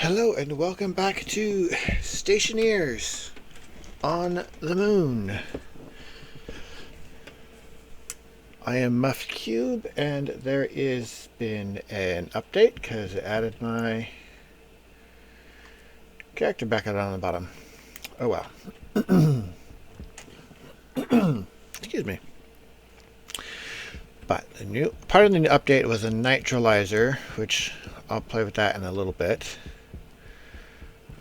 Hello and welcome back to Stationeers on the Moon. I am Muff Cube and there is been an update because it added my character back out on the bottom. Oh well. Excuse me. But the new part of the new update was a nitralizer, which I'll play with that in a little bit.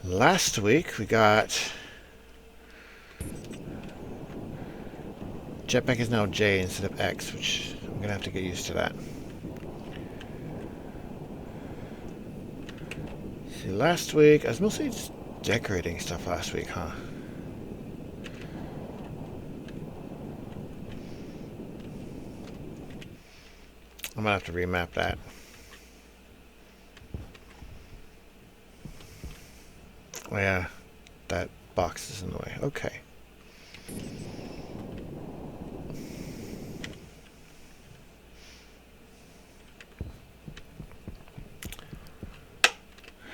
Last week we got jetpack is now J instead of X, which I'm going to have to get used to that. See, last week, I was mostly just decorating stuff last week, huh? I'm going to have to remap that. Oh yeah, that box is in the way. Okay.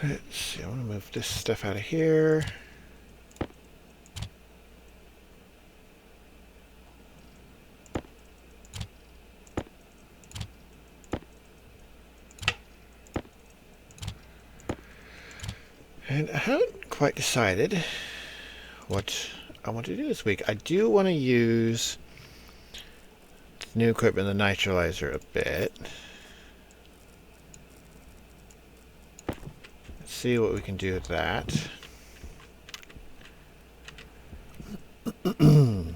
Let's see, I want to move this stuff out of here. And I haven't quite decided what I want to do this week. I do want to use the new equipment, the nitralizer, a bit. Let's see what we can do with that. Where do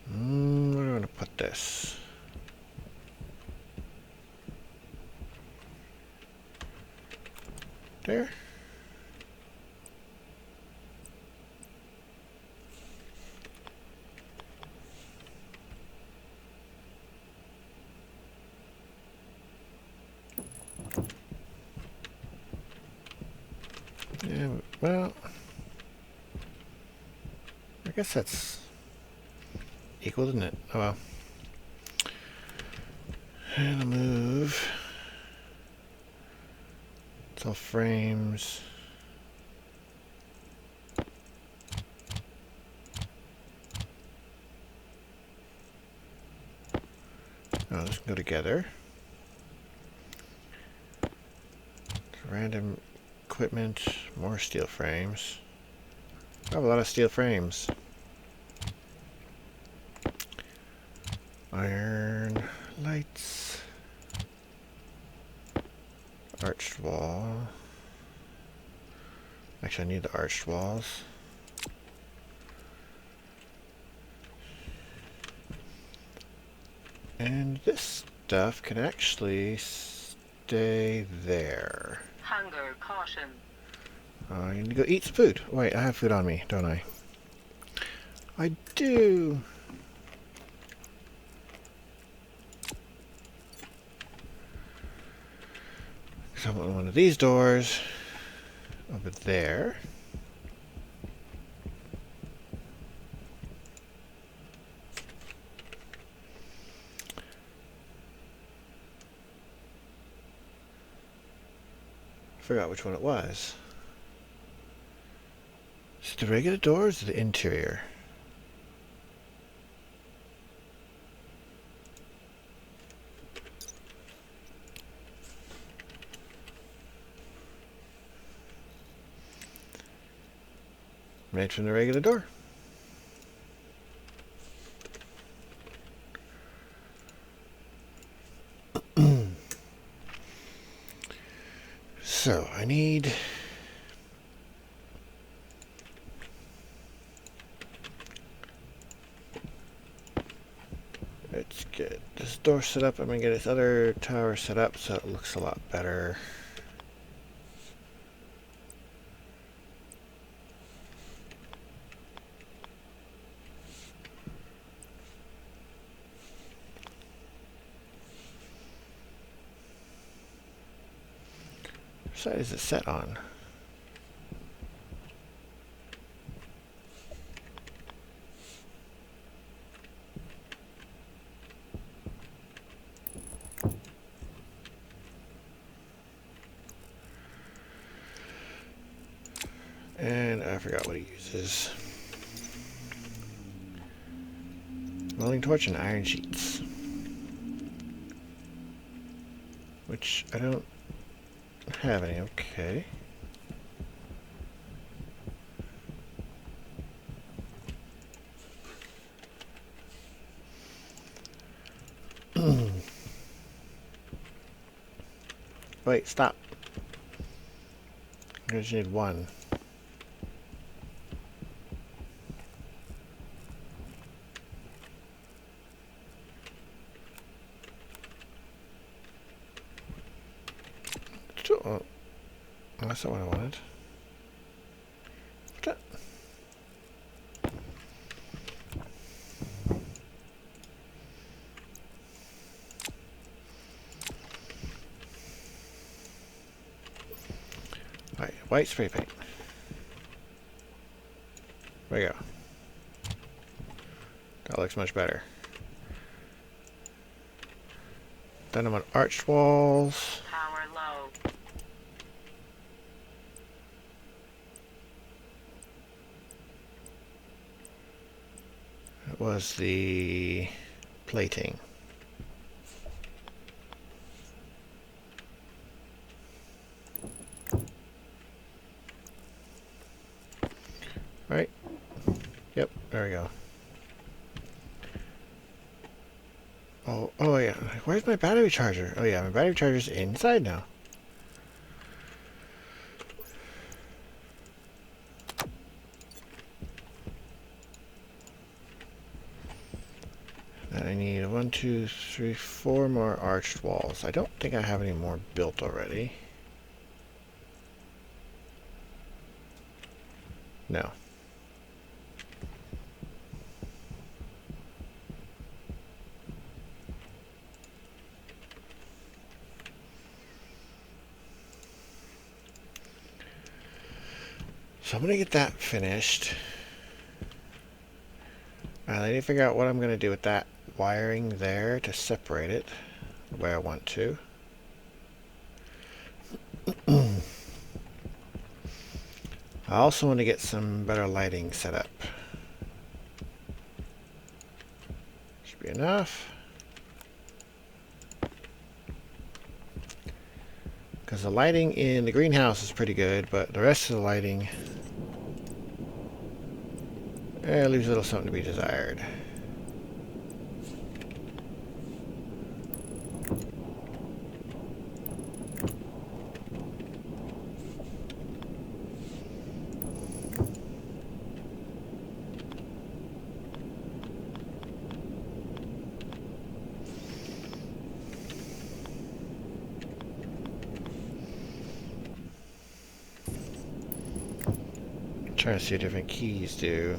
I want to put this? There. Yeah, well, I guess that's equal, isn't it? Oh well. And I'll move. It's all frames. Oh, those can go together. Random equipment, more steel frames. I have a lot of steel frames. Iron lights. Arched wall. Actually, I need the arched walls. And this stuff can actually stay there. Hunger caution. I need to go eat some food. Wait, I have food on me, don't I? I do. So I want one of these doors over there. Forgot which one it was. Is it the regular doors or the interior? Made from the regular door. So I need let's get this door set up. I'm gonna get this other tower set up so it looks a lot better. What side is it set on? And I forgot what he uses. Welding torch and iron sheets. Which I don't have any. Okay. Wait, stop. I just need one. Oh, that's not what I wanted. What's that? Alright, white spray paint. There we go. That looks much better. Then I'm on arched walls. Power low. It was the plating. Right? Yep, there we go. Oh yeah. Where's my battery charger? Oh yeah, my battery charger's inside now. And I need 1, 2, 3, 4 more arched walls. I don't think I have any more built already. No. So I'm going to get that finished. I need to figure out what I'm going to do with that wiring there to separate it the way I want to. I also want to get some better lighting set up. Should be enough. Because the lighting in the greenhouse is pretty good, but the rest of the lighting leaves a little something to be desired. Trying to see what different keys do.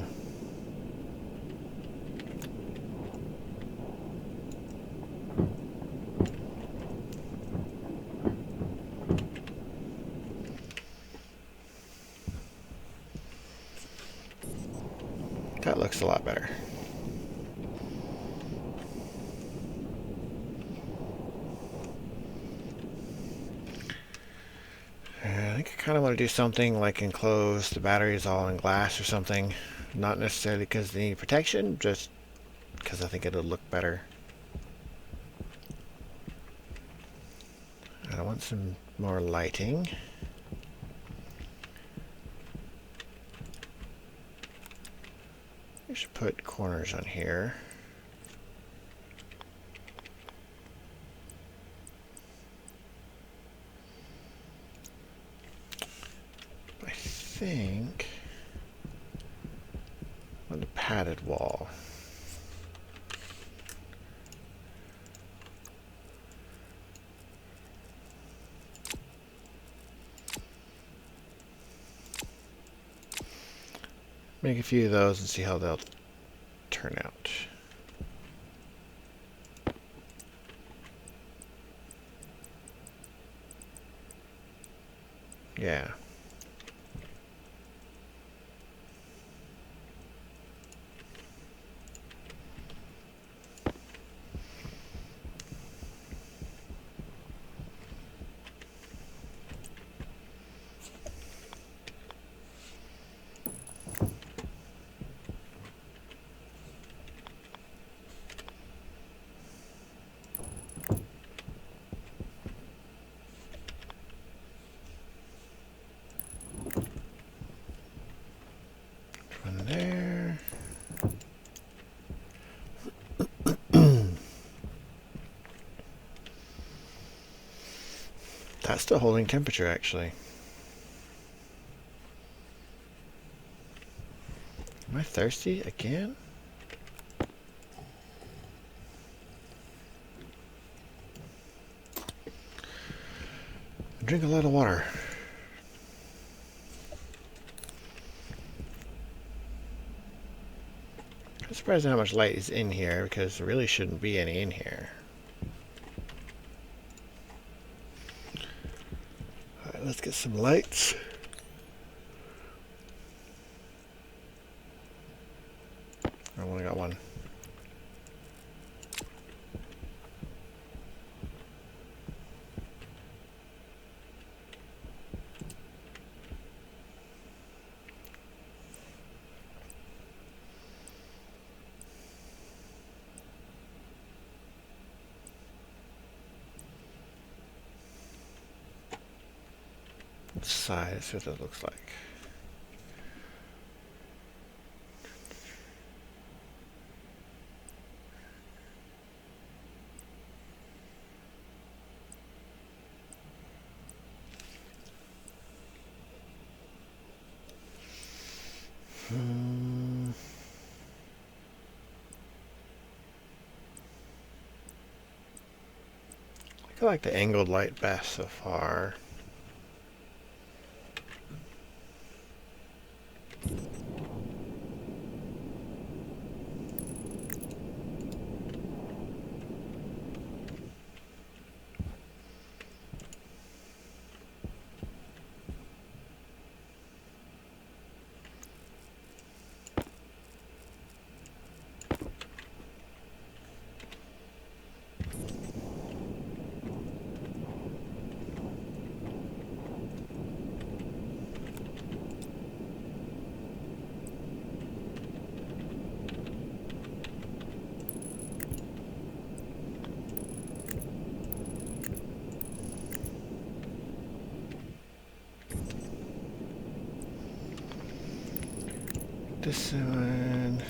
That looks a lot better. I think I kind of want to do something like enclose the batteries all in glass or something. Not necessarily because they need protection, just because I think it'll look better. I want some more lighting. I should put corners on here. I think on the padded wall. Make a few of those and see how they'll turn out. Yeah. That's still holding temperature, actually. Am I thirsty again? I drink a lot of water. I'm surprised at how much light is in here, because there really shouldn't be any in here. Alright, let's get some lights. I only got one. Side, let's see what that looks like. I like the angled light best so far. This one.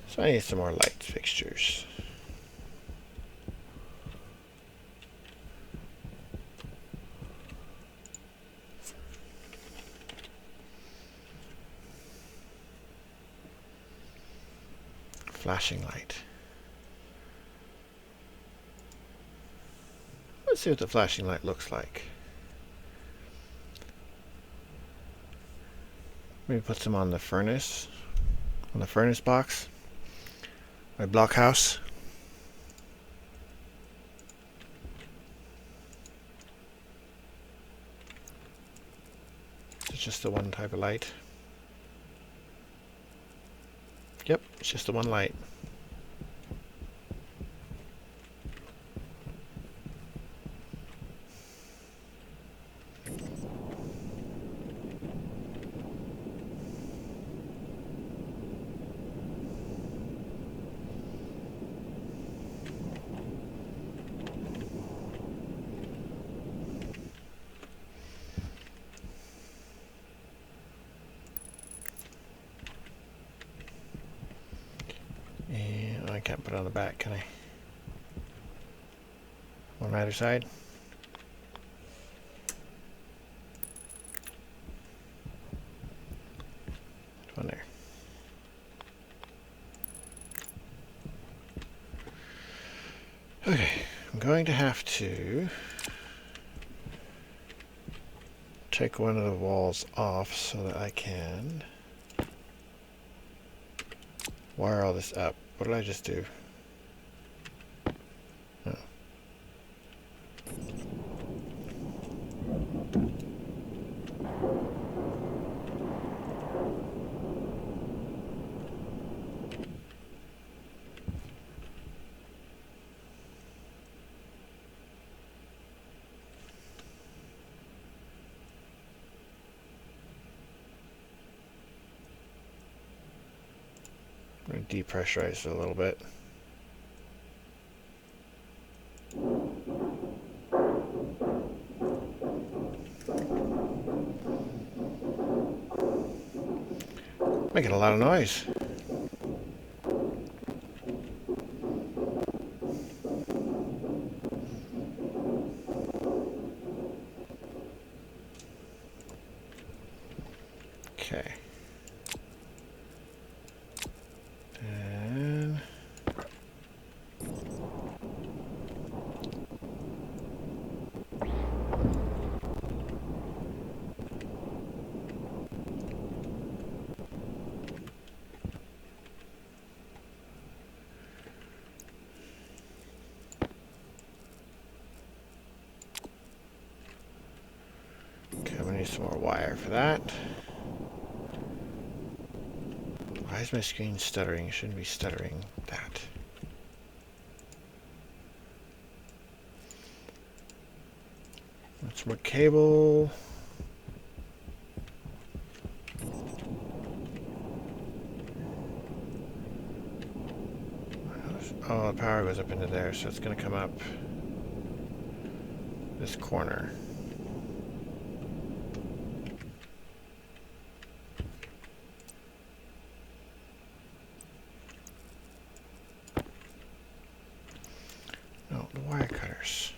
So I need some more light fixtures. Flashing light. Let's see what the flashing light looks like. Maybe put some on the furnace box. My blockhouse. It's just the one type of light. Yep, it's just the one light. And I can't put it on the back, can I? On either side. One there. Okay, I'm going to have to take one of the walls off so that I can wire all this up. What did I just do? Oh. I'm going to depressurize it a little bit. Making a lot of noise. Okay. And okay, I'm gonna need some more wire for that. Why is my screen stuttering? It shouldn't be stuttering that. Some more cable. Oh, the power goes up into there, so it's going to come up this corner. No, the wire cutters.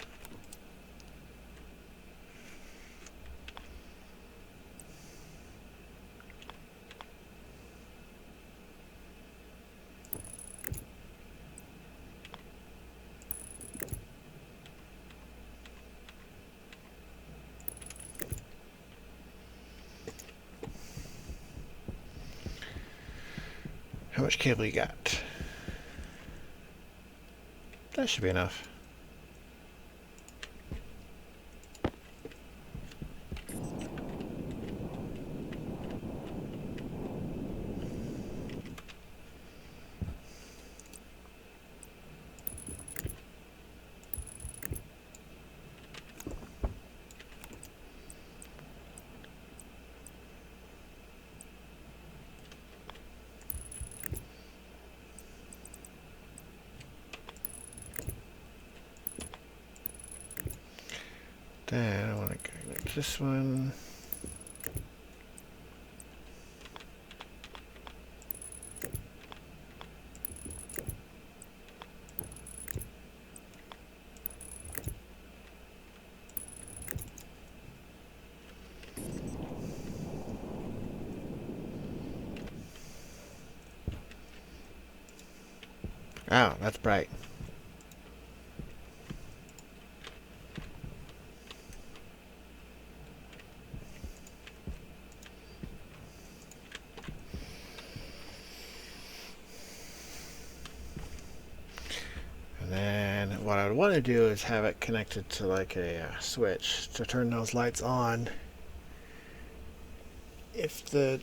How much cable you got? That should be enough. Then I want to connect this one. Oh, that's bright. And then what I would want to do is have it connected to like a switch to turn those lights on if the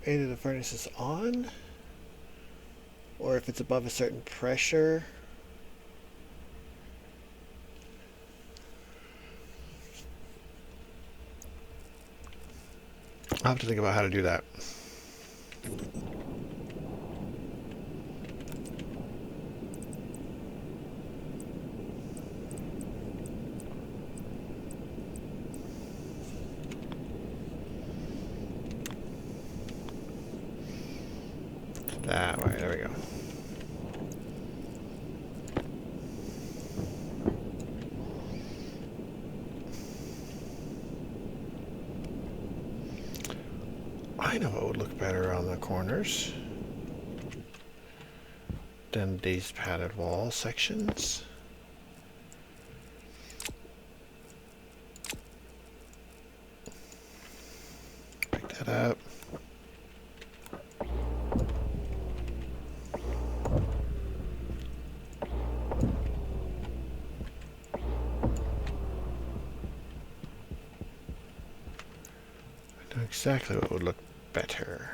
either the furnace is on or if it's above a certain pressure. I'll have to think about how to do that. That way, there we go. I know what would look better on the corners than these padded wall sections. Pick that up. I know exactly what would look better.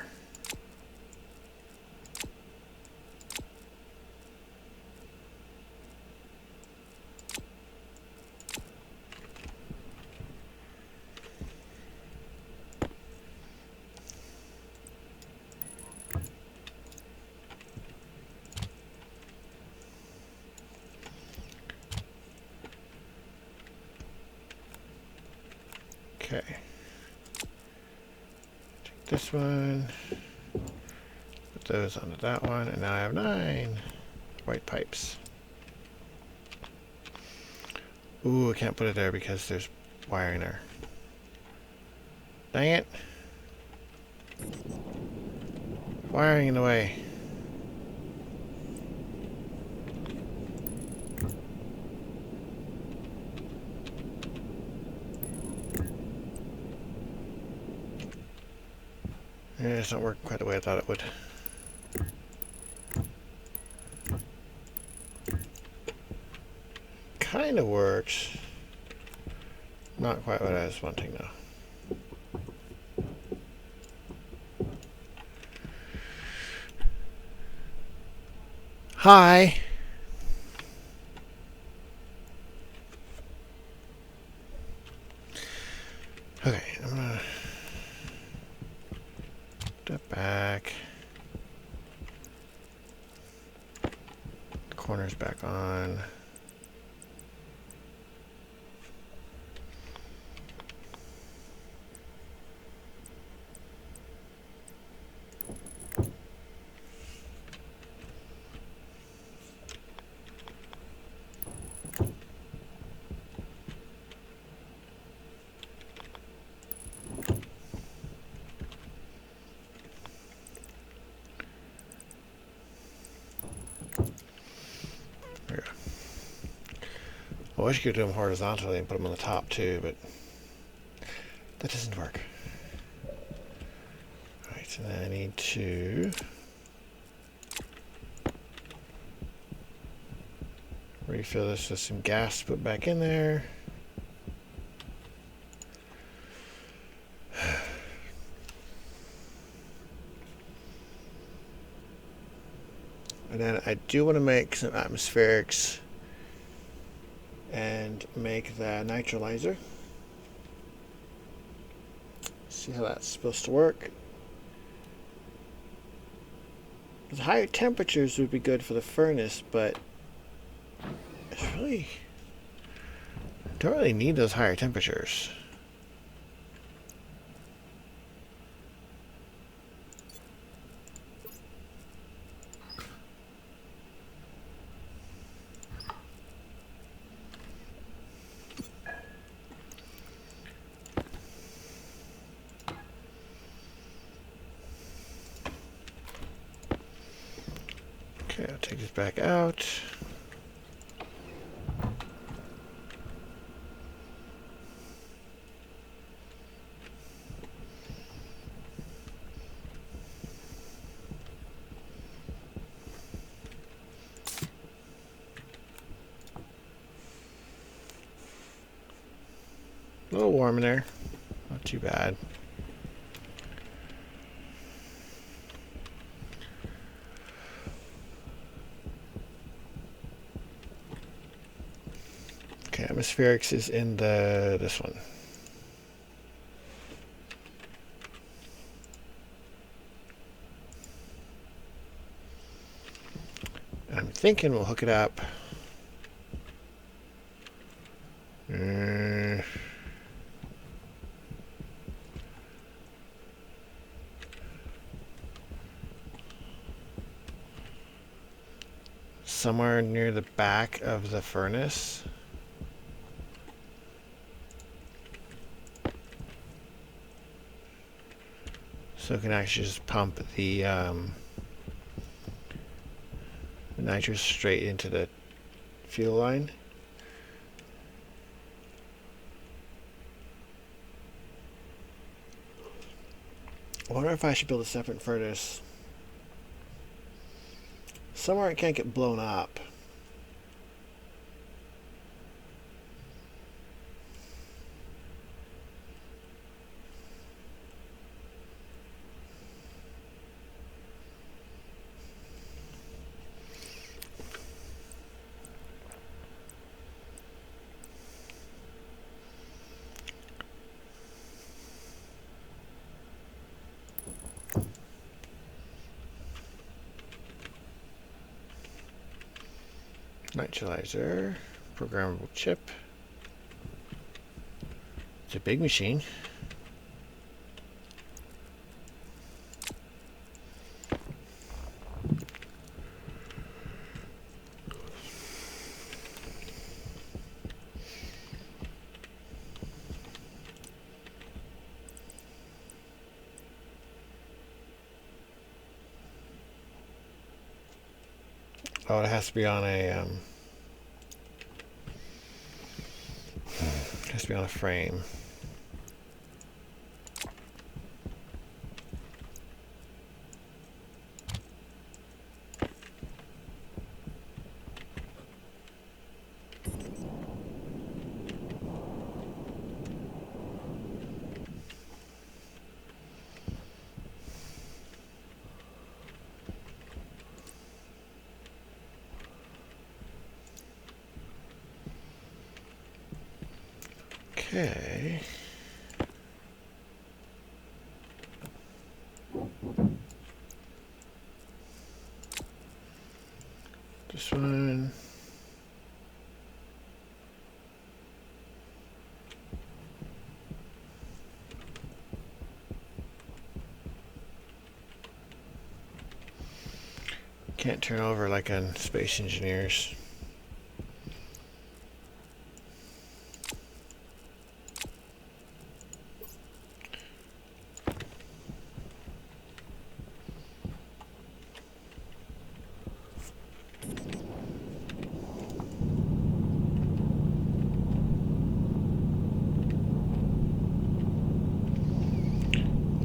Okay. this one. Put those onto that one, and now I have 9 white pipes. Ooh, I can't put it there because there's wiring there. Dang it. Wiring in the way. Yeah, it's not working quite the way I thought it would. Kind of works. Not quite what I was wanting though. Hi. Okay, I'm gonna step back. Corners back on. I wish you could do them horizontally and put them on the top too, but that doesn't work. Alright, so now I need to refill this with some gas to put back in there. And then I do want to make some atmospherics and make the nitrolyzer. See how that's supposed to work. The higher temperatures would be good for the furnace, but it's really don't really need those higher temperatures. Okay, I'll take this back out. A little warm in there, not too bad. Okay, atmospherics is in this one. And I'm thinking we'll hook it up. Somewhere near the back of the furnace. So it can actually just pump the nitrous straight into the fuel line. I wonder if I should build a separate furnace somewhere it can't get blown up. Nitrolyzer, programmable chip. It's a big machine. Oh, it has to be on a it has to be on a frame. Okay. This one. Can't turn over like on Space Engineers.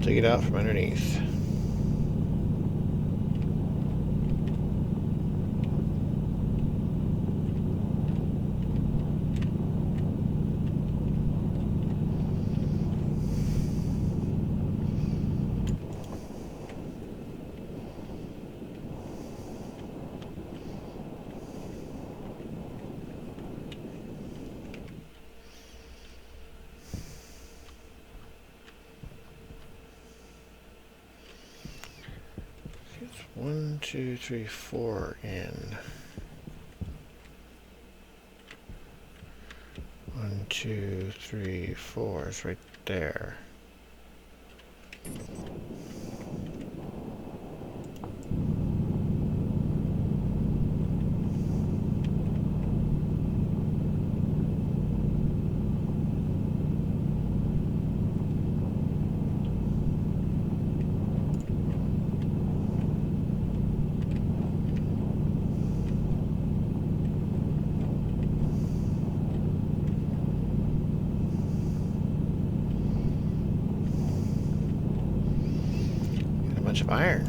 Take it out from underneath. It's 1, 2, 3, 4 in. 1, 2, 3, 4 is right there. And a bunch of iron.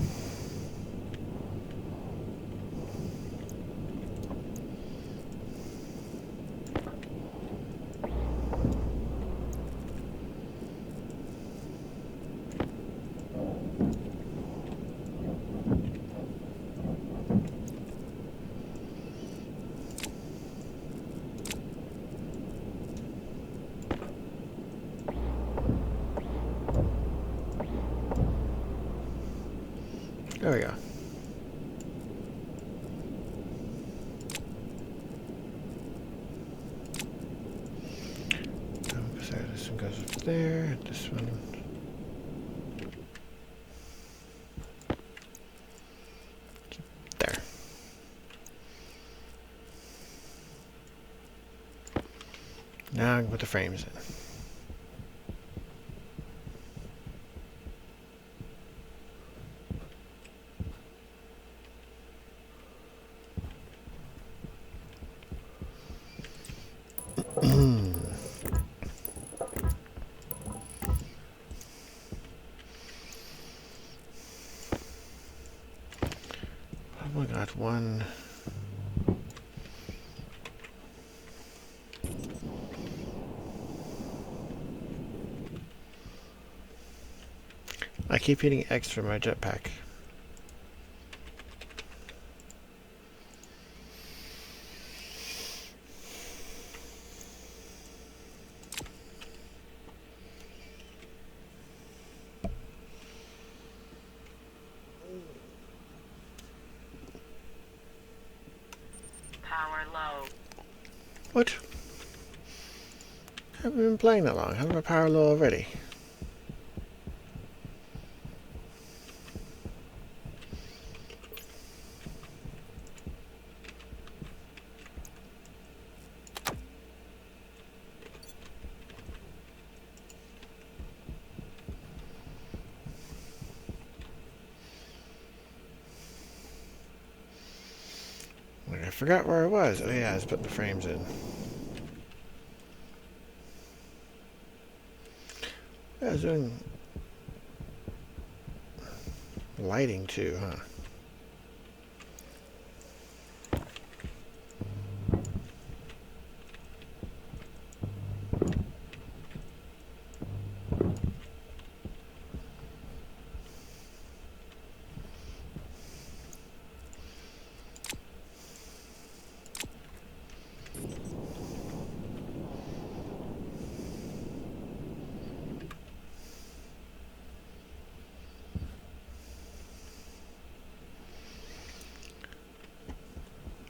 There we go. So this one goes up there, this one. There. Now I can put the frames in. Oh my god, one. I keep hitting X for my jetpack. Power low. What? I haven't been playing that long. How do I power low already? forgot where I was. Oh yeah, I was putting the frames in. Yeah, I was doing lighting too, huh?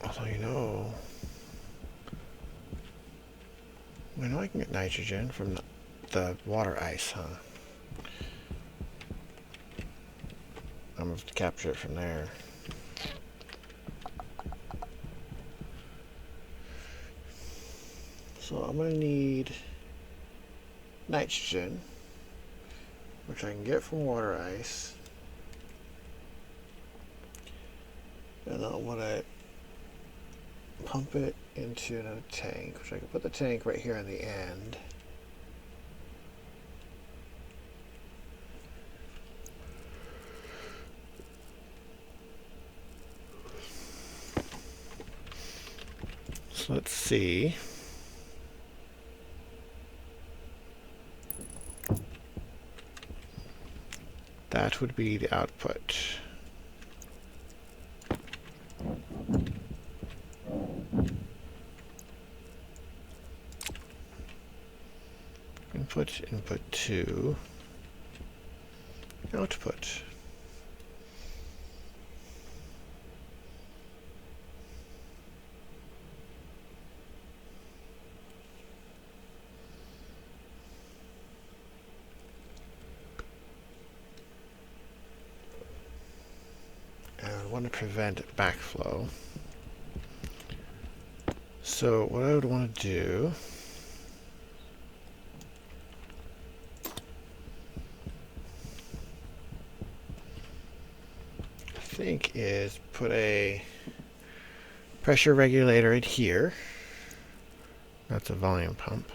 Although, you know, I know I can get nitrogen from the water ice, huh? I'm going to capture it from there. So I'm going to need nitrogen, which I can get from water ice. And I want to pump it into another tank, which I can put the tank right here on the end. So let's see. That would be the output. Input, input 2, output. And I want to prevent backflow. So what I would want to do I think is put a pressure regulator right here. That's a volume pump.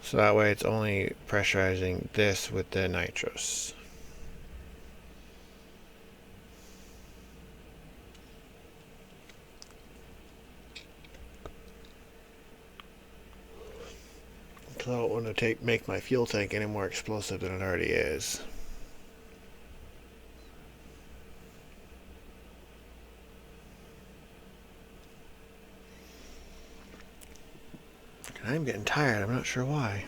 So that way it's only pressurizing this with the nitrous. Because I don't want to make my fuel tank any more explosive than it already is. I'm getting tired, I'm not sure why.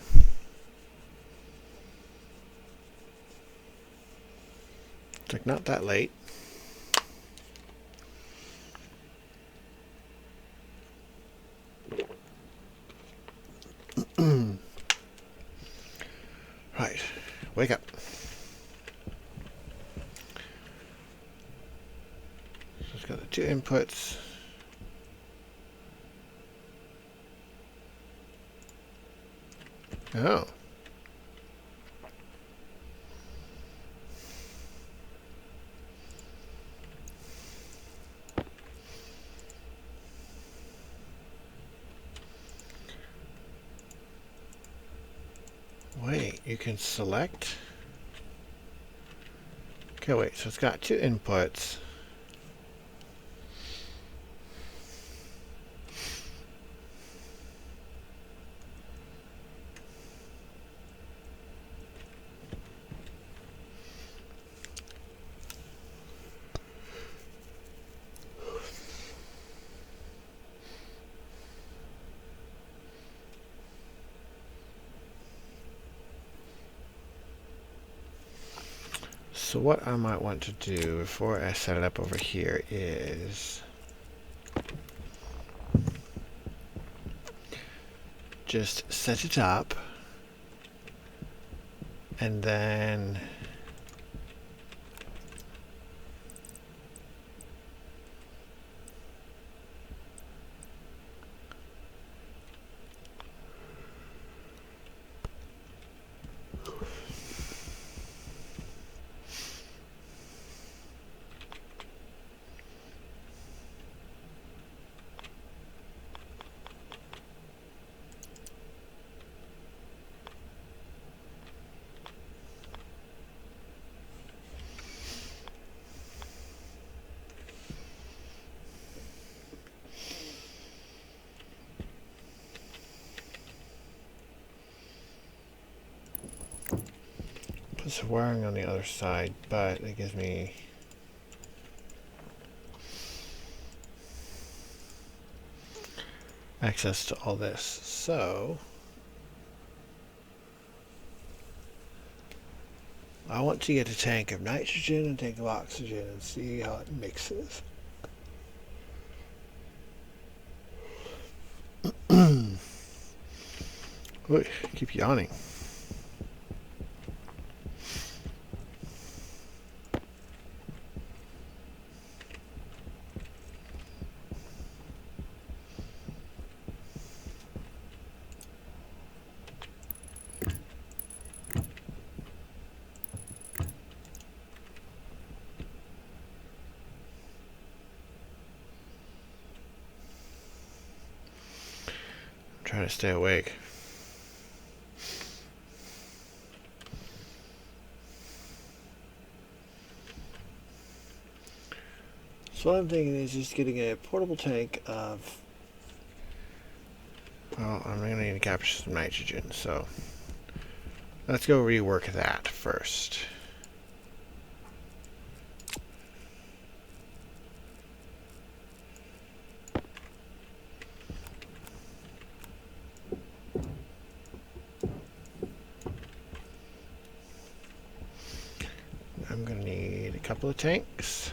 It's like not that late. Right, wake up. So it's got the two inputs. Oh. Wait, you can select? Okay, wait, so it's got two inputs. So what I might want to do before I set it up over here is just set it up and then this wiring on the other side, but it gives me access to all this. So I want to get a tank of nitrogen and a tank of oxygen and see how it mixes. Wait, keep yawning. Trying to stay awake. So what I'm thinking is just getting a portable tank of, well, I'm going to need to capture some nitrogen, so let's go rework that first. I'm going to need a couple of tanks.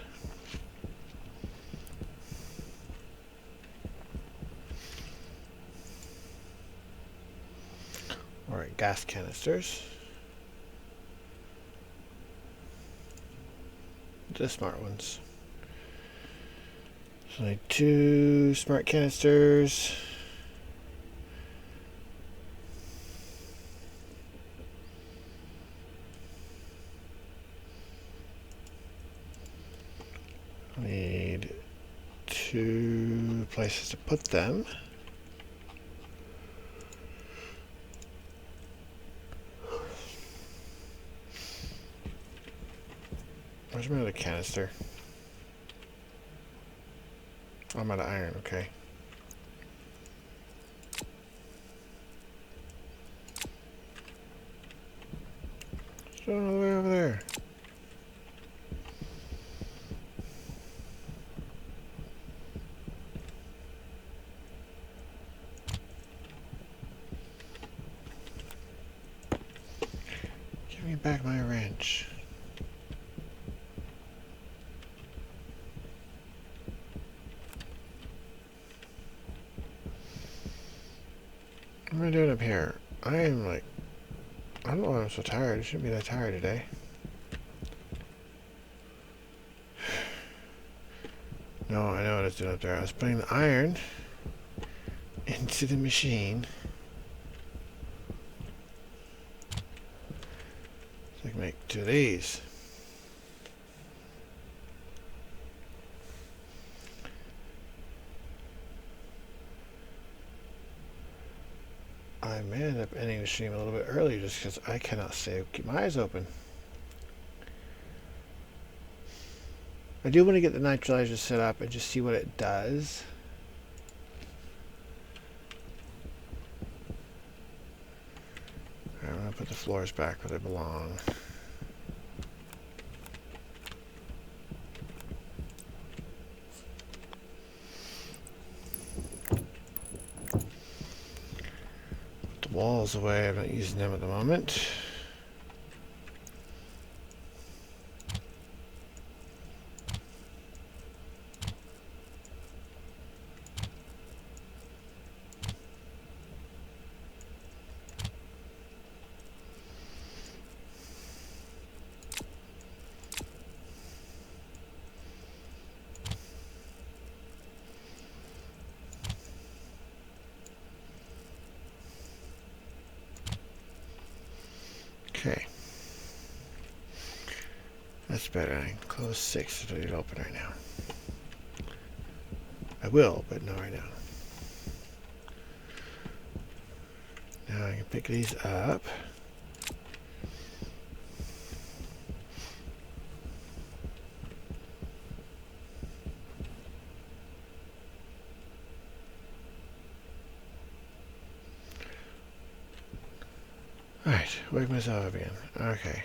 Alright, gas canisters. The smart ones. So I need 2 smart canisters. I need 2 places to put them. Where's my other canister? Oh, I'm out of iron, okay. It's going all the way over there. Give me back my wrench. What am I doing up here? I am like, I don't know why I'm so tired. I shouldn't be that tired today. No, I know what I was doing up there. I was putting the iron into the machine so I can make 2 of these. I may end up ending the stream a little bit early just because I cannot keep my eyes open. I do want to get the neutralizer set up and just see what it does. Alright, I'm going to put the floors back where they belong. Put the walls away, I'm not using them at the moment. Okay. That's better. I can close 6 so I don't need to open right now. I will, but not right now. Now I can pick these up. Alright, wake myself up again. Okay.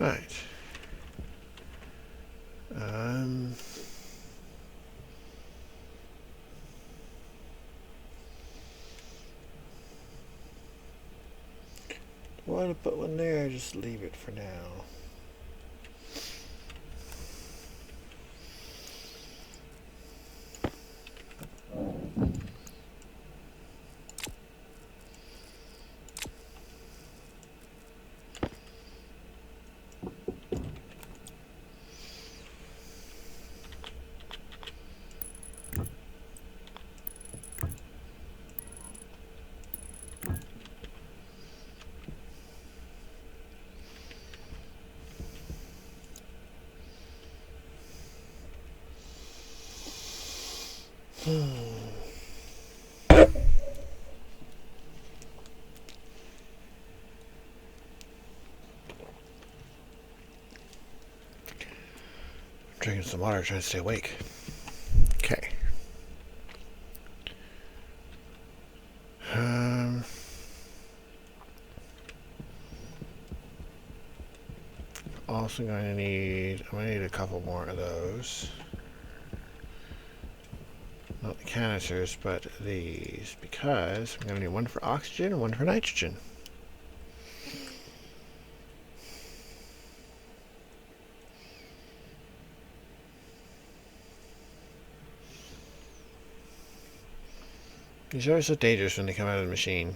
Right. Do I want to put one there or just leave it for now? Drinking some water, trying to stay awake. Okay. Also going to need, I'm going to need a couple more of those. Not the canisters, but these, because I'm going to need one for oxygen and one for nitrogen. These are so dangerous when they come out of the machine.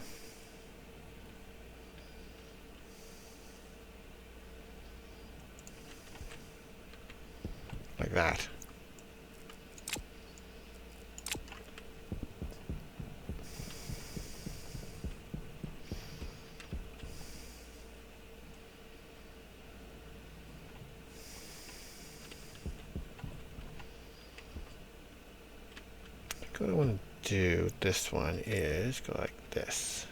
Like that. What I want to do with this one is go like this.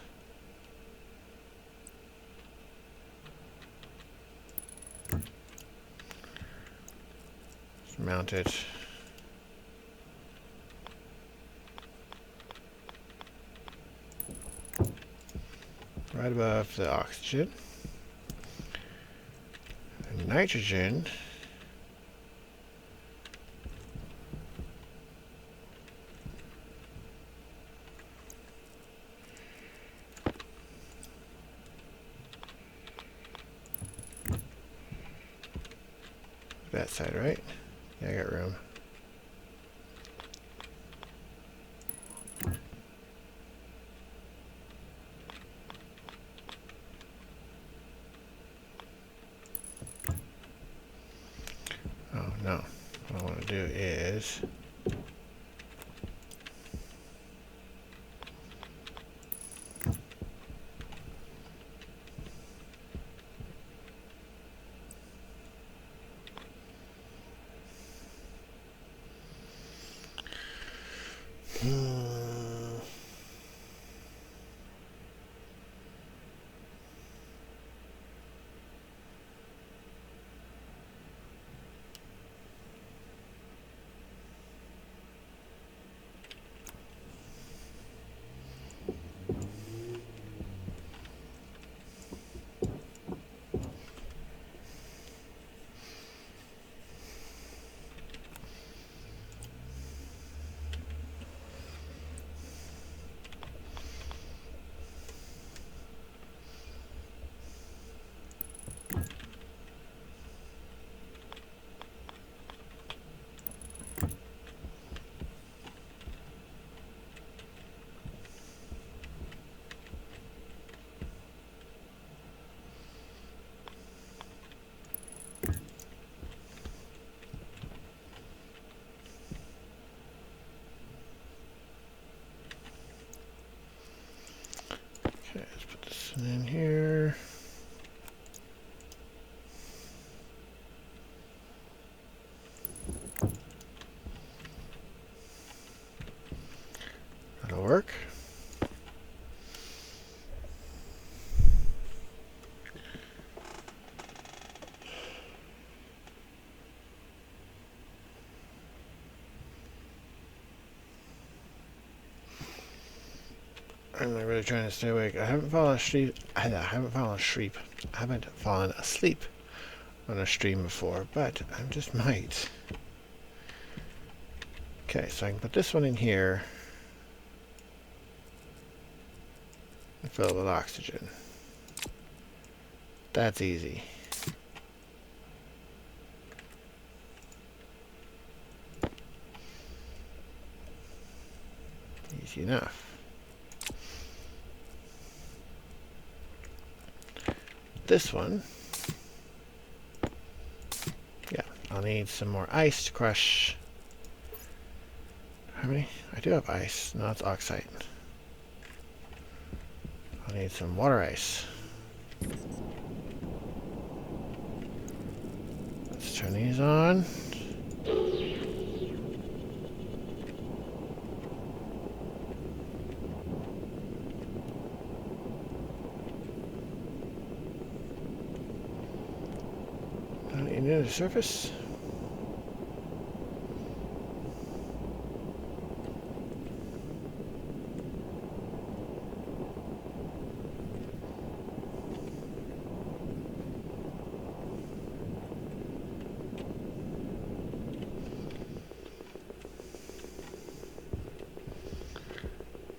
Just mount it. Right above the oxygen. And nitrogen. That side, right? Yeah, I got room. Oh no. What I want to do is okay, let's put this in here. That'll work. I'm really trying to stay awake. I haven't fallen asleep. I haven't fallen asleep. on a stream before, but I just might. Okay, so I can put this one in here and fill it with oxygen. That's easy. Easy enough. This one, yeah, I'll need some more ice to crush. How many? I do have ice. No, it's oxide. I'll need some water ice. Let's turn these on. Near the surface.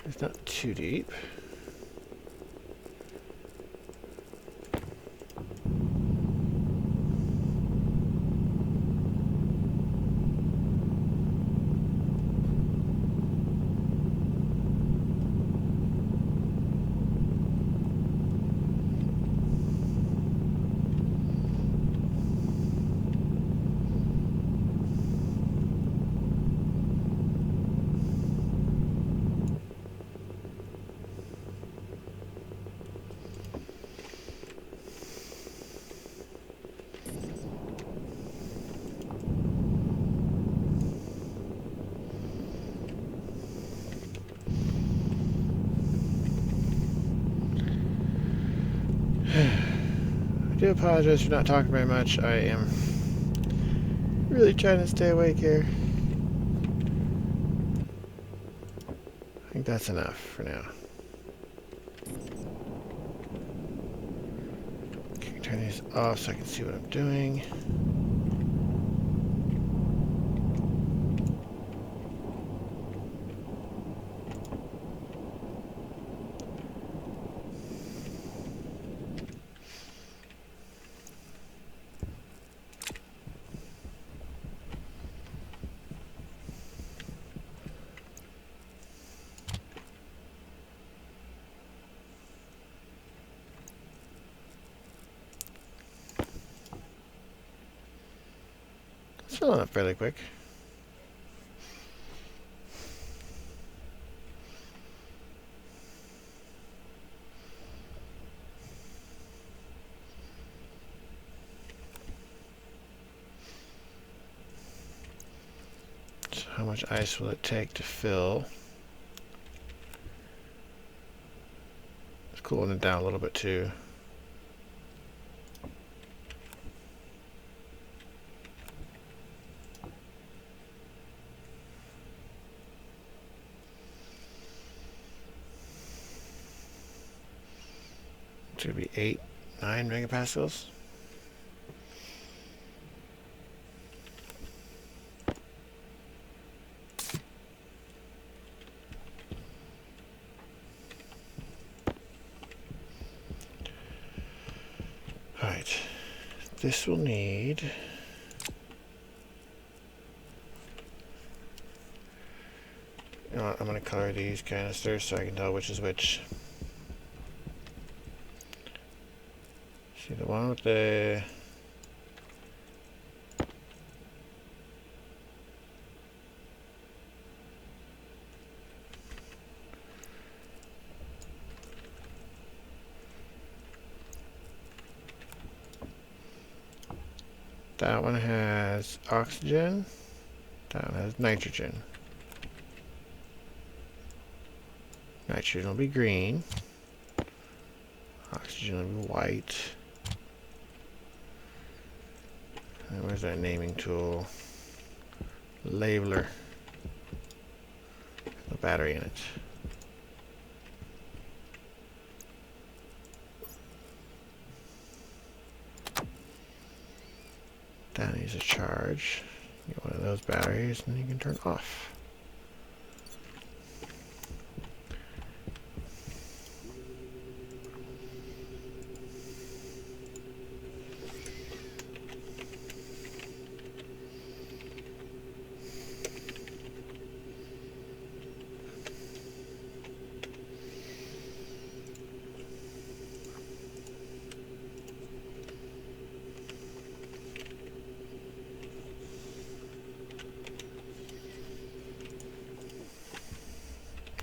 It's not too deep. I do apologize for not talking very much. I am really trying to stay awake here. I think that's enough for now. Okay, turn these off so I can see what I'm doing. It's filling up fairly quick. So how much ice will it take to fill? It's cooling it down a little bit too. It's going to be 8, 9 megapascals. Alright, this will need... You know what, I'm going to color these canisters so I can tell which is which. See, the one with the... That one has oxygen. That one has nitrogen. Nitrogen will be green. Oxygen will be white. And where's that naming tool? Labeler. The battery in it. That needs a charge. Get one of those batteries and you can turn off.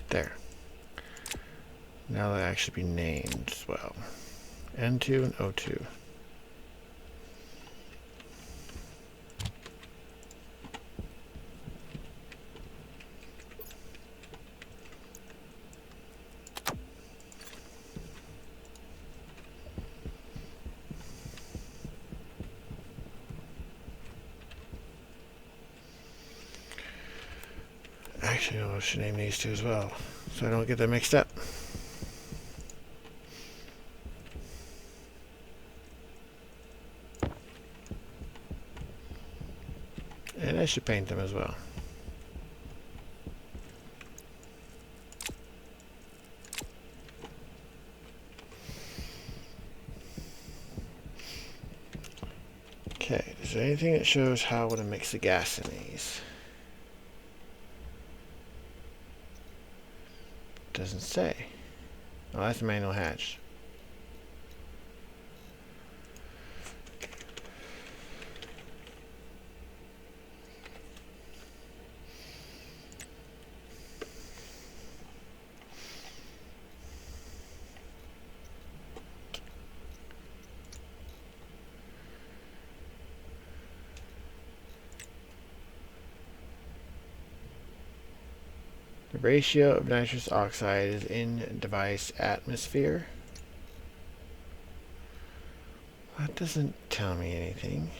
There. Now they'll actually be named as well. N2 and O2. Actually, I should name these two as well, so I don't get them mixed up. And I should paint them as well. Okay, is there anything that shows how to mix the gas in these? Doesn't say. Oh, that's a manual hatch. The ratio of nitrous oxide is in device atmosphere. That doesn't tell me anything.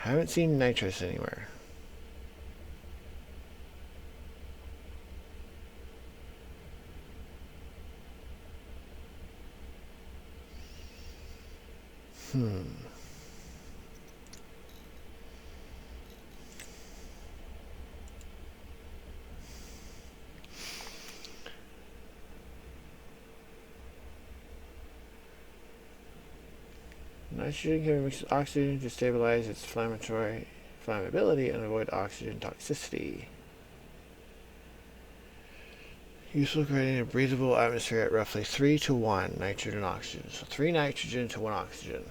I haven't seen nitrous anywhere. Nitrogen can be mixed with oxygen to stabilize its flammability and avoid oxygen toxicity. Useful creating a breathable atmosphere at roughly 3 to 1 nitrogen oxygen. So 3 nitrogen to 1 oxygen.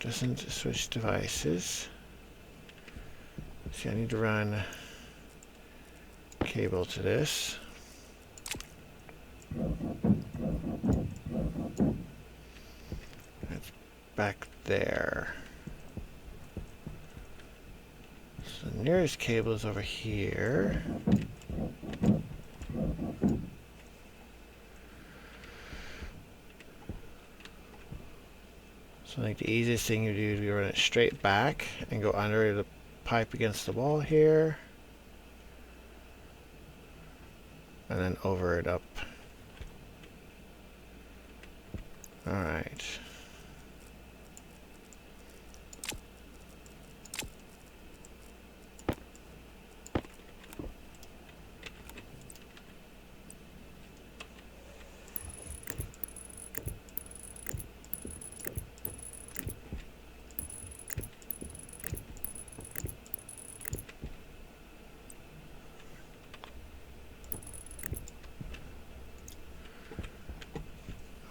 Doesn't switch devices. See, I need to run cable to this. It's back there. So the nearest cable is over here. So I think the easiest thing you do is you run it straight back and go under the pipe against the wall here. And then over it up. Alright.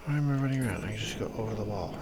Why am I running around? I can just go over the wall.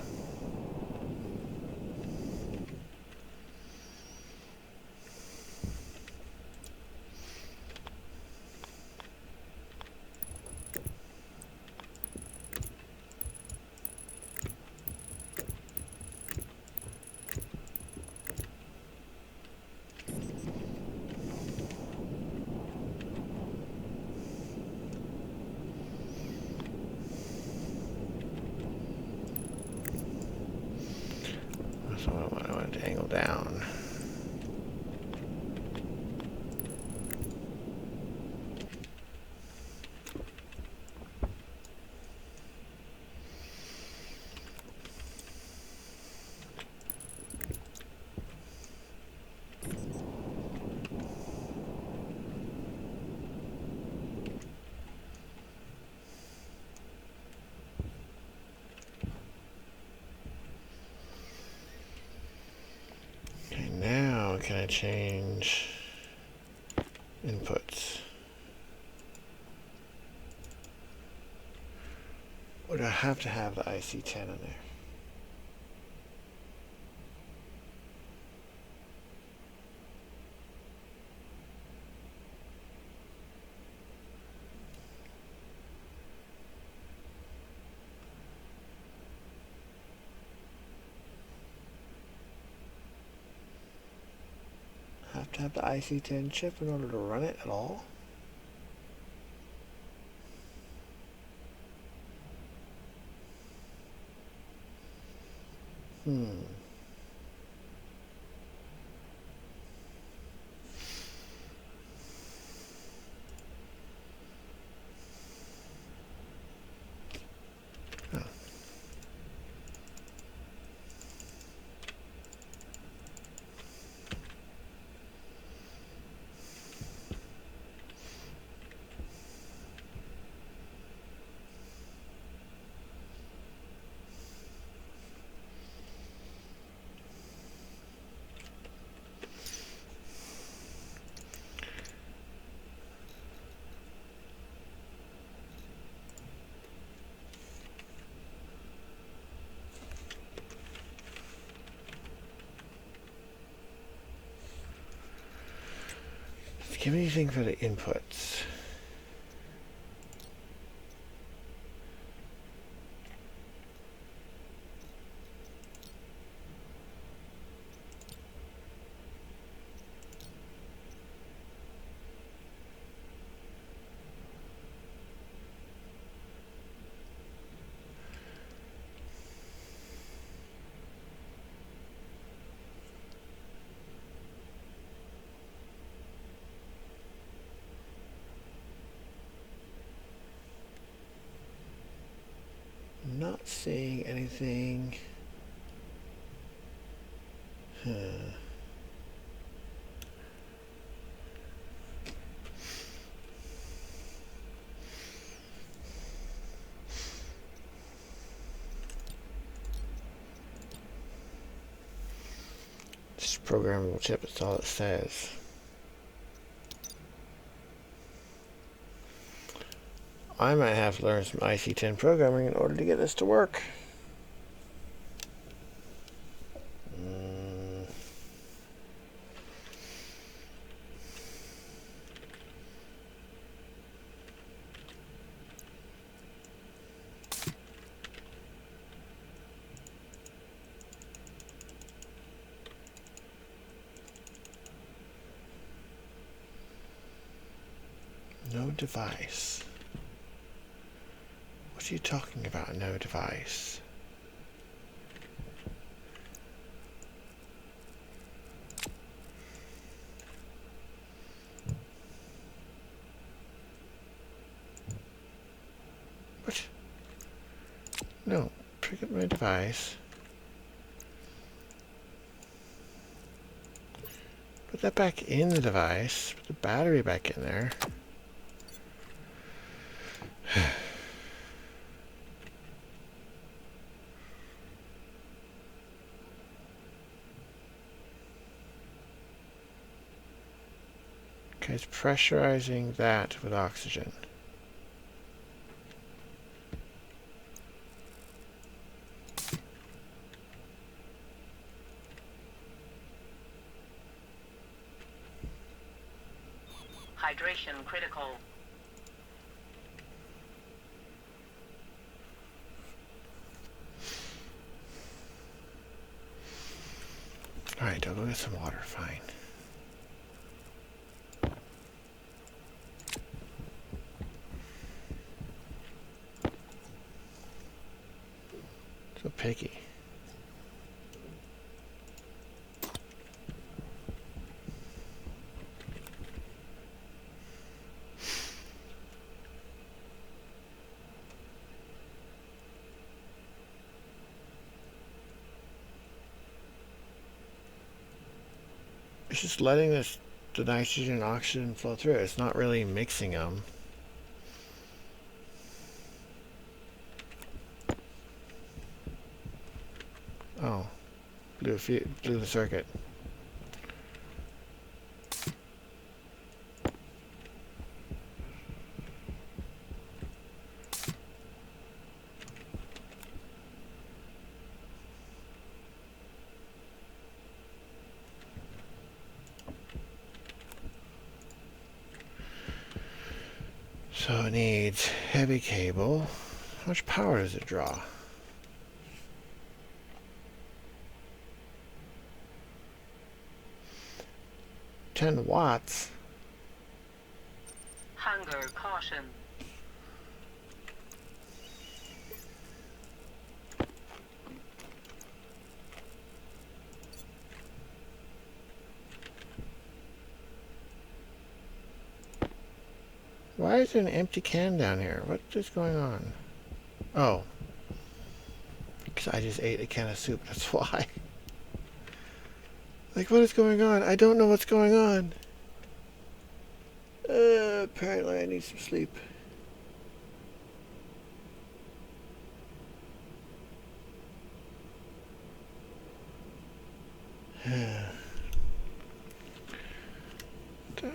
I change inputs? Or do I have to have the IC10 in there? Have to have the IC10 chip in order to run it at all? Hmm. Oh. Give me anything for the inputs. Not seeing anything. Huh. Just programmable chip, that's all it says. I might have to learn some IC10 programming in order to get this to work. No device. What are you talking about, no device? What? No, pick up my device. Put that back in the device. Put the battery back in there. Okay, it's pressurizing that with oxygen. Hydration critical. Alright, I'll go get some water, fine. So picky. It's just letting the nitrogen and oxygen flow through it. It's not really mixing them. Oh, blew the circuit. So it needs heavy cable. How much power does it draw? $10 watts. Hunger caution. Why is there an empty can down here? What is going on? Oh. Because I just ate a can of soup, that's why. Like, what is going on? I don't know what's going on. Apparently I need some sleep.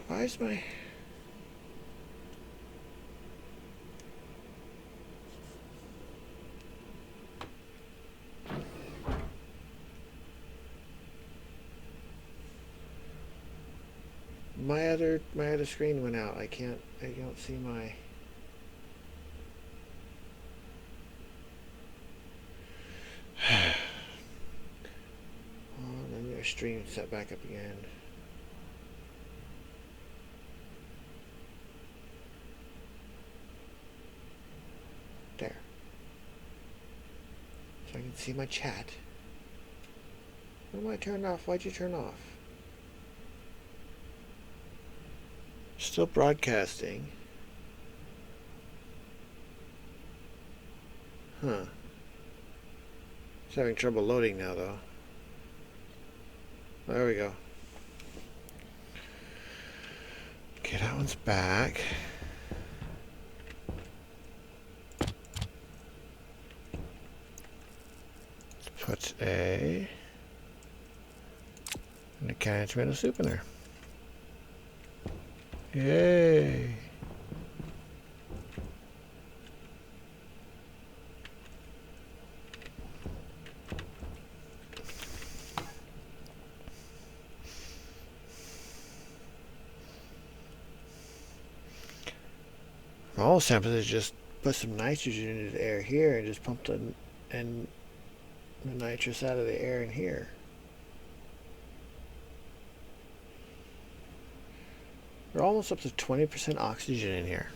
Why is my... My other screen went out. I don't see my... Oh, then your stream set back up again. There. So I can see my chat. When am I turned off? Why'd you turn off? Still broadcasting. Huh. It's having trouble loading now, though. There we go. Okay, that one's back. Let's put a can of tomato soup in there. Yay! My old sample is just put some nitrogen into the air here and just pump the nitrous out of the air in here. We're almost up to 20% oxygen in here.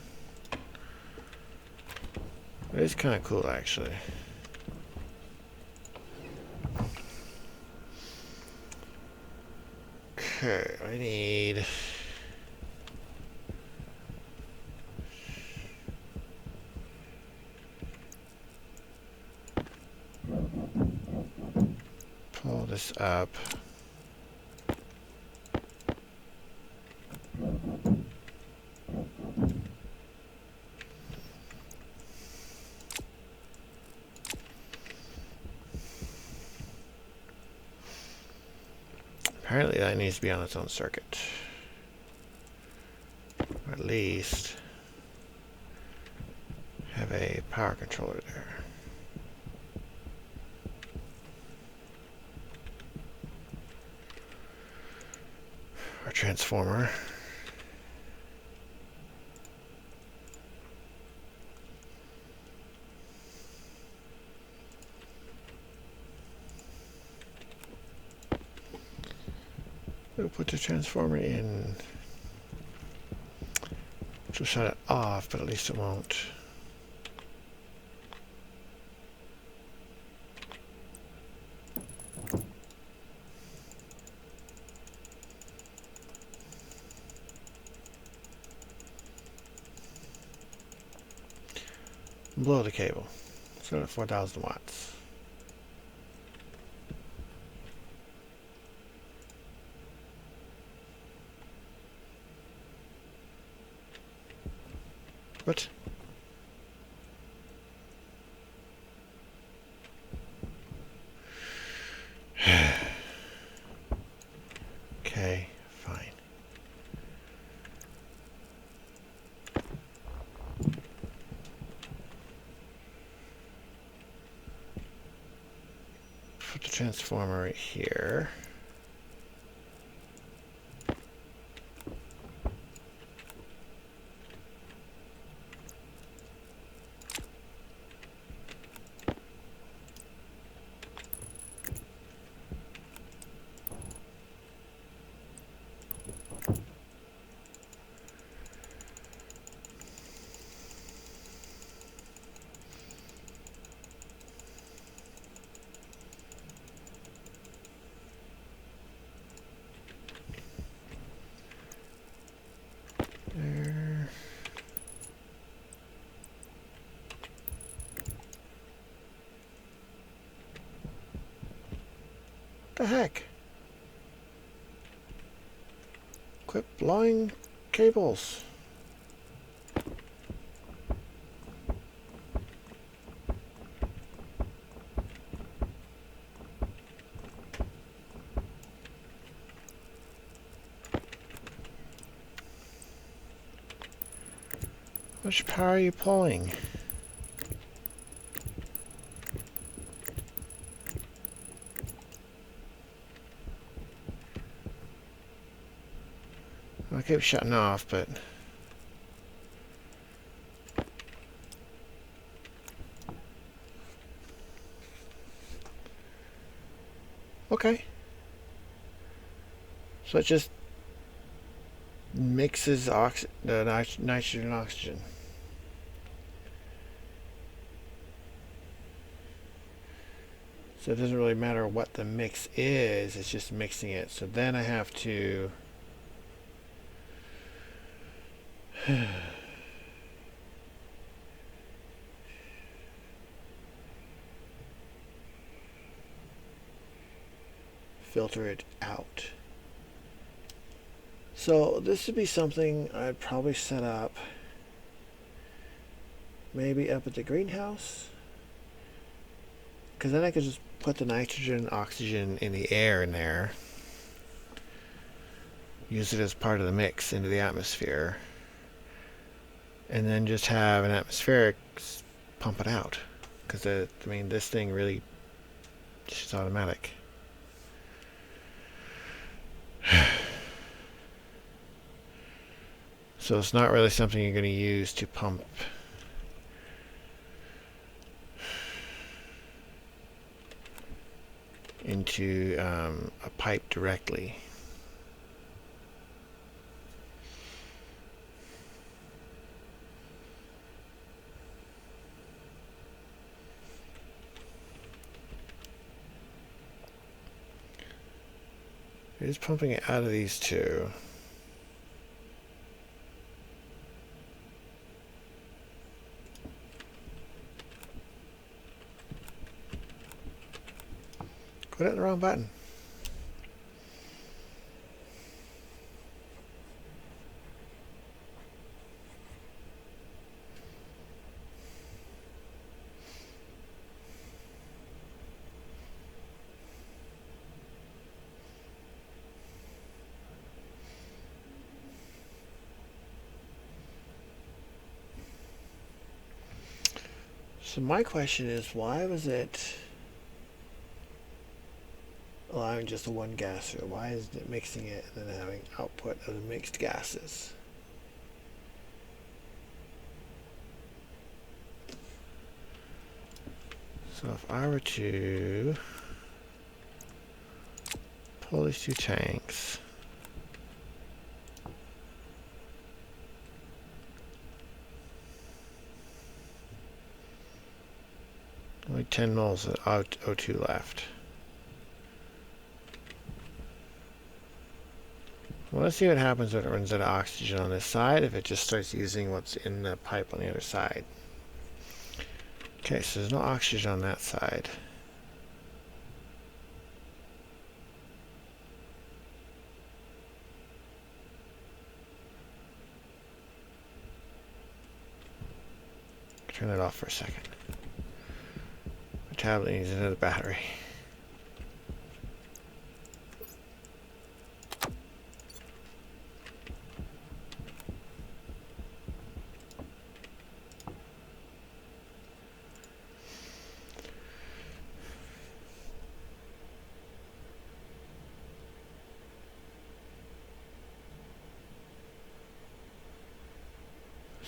It is kind of cool, actually. Okay, I need... pull this up. Apparently that needs to be on its own circuit. Or at least have a power controller there. Or transformer. We'll put the transformer in, which will shut it off, but at least it won't. Blow the cable. So at 4,000 watts. What? Okay, fine. Put the transformer right here. The heck? Quit blowing cables. How much power are you pulling? I keep shutting off, but okay. So it just mixes the nitrogen and oxygen. So it doesn't really matter what the mix is, it's just mixing it. So then I have to filter it out. So this would be something I'd probably set up maybe up at the greenhouse, because then I could just put the nitrogen and oxygen in the air in there, use it as part of the mix into the atmosphere, and then just have an atmospheric pump it out, because I mean this thing really is automatic. So it's not really something you're going to use to pump into a pipe directly. It is pumping it out of these two. Put it in the wrong button. So my question is, why was it allowing just the one gas? Or why is it mixing it and then having output of the mixed gases? So if I were to pull these two tanks, only 10 moles of O2 left. Well, let's see what happens when it runs out of oxygen on this side, if it just starts using what's in the pipe on the other side. Okay, so there's no oxygen on that side. Turn it off for a second. My tablet needs another battery.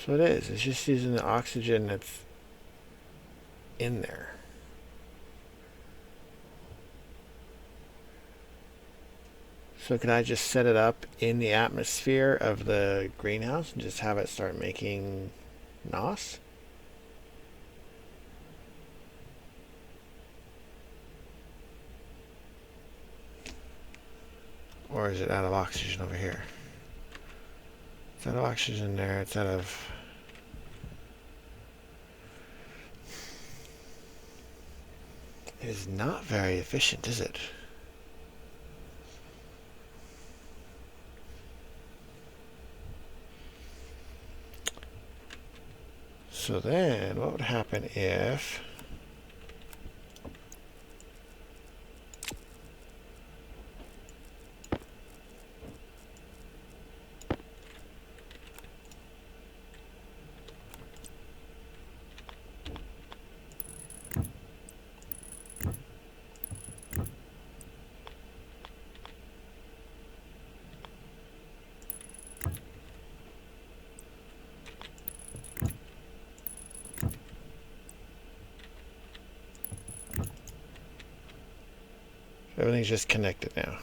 So it is. It's just using the oxygen that's in there. So could I just set it up in the atmosphere of the greenhouse and just have it start making NOS? Or is it out of oxygen over here? It's out of oxygen there. It's out of... It is not very efficient, is it? So then, what would happen if... Everything's just connected now.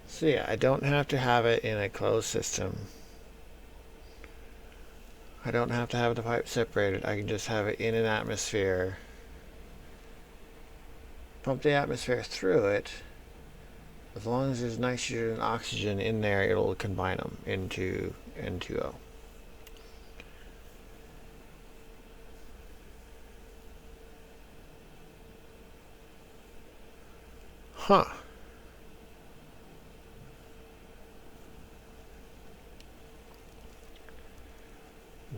So yeah, I don't have to have it in a closed system. I don't have to have the pipe separated. I can just have it in an atmosphere. Pump the atmosphere through it. As long as there's nitrogen and oxygen in there, it'll combine them into N2O. Huh.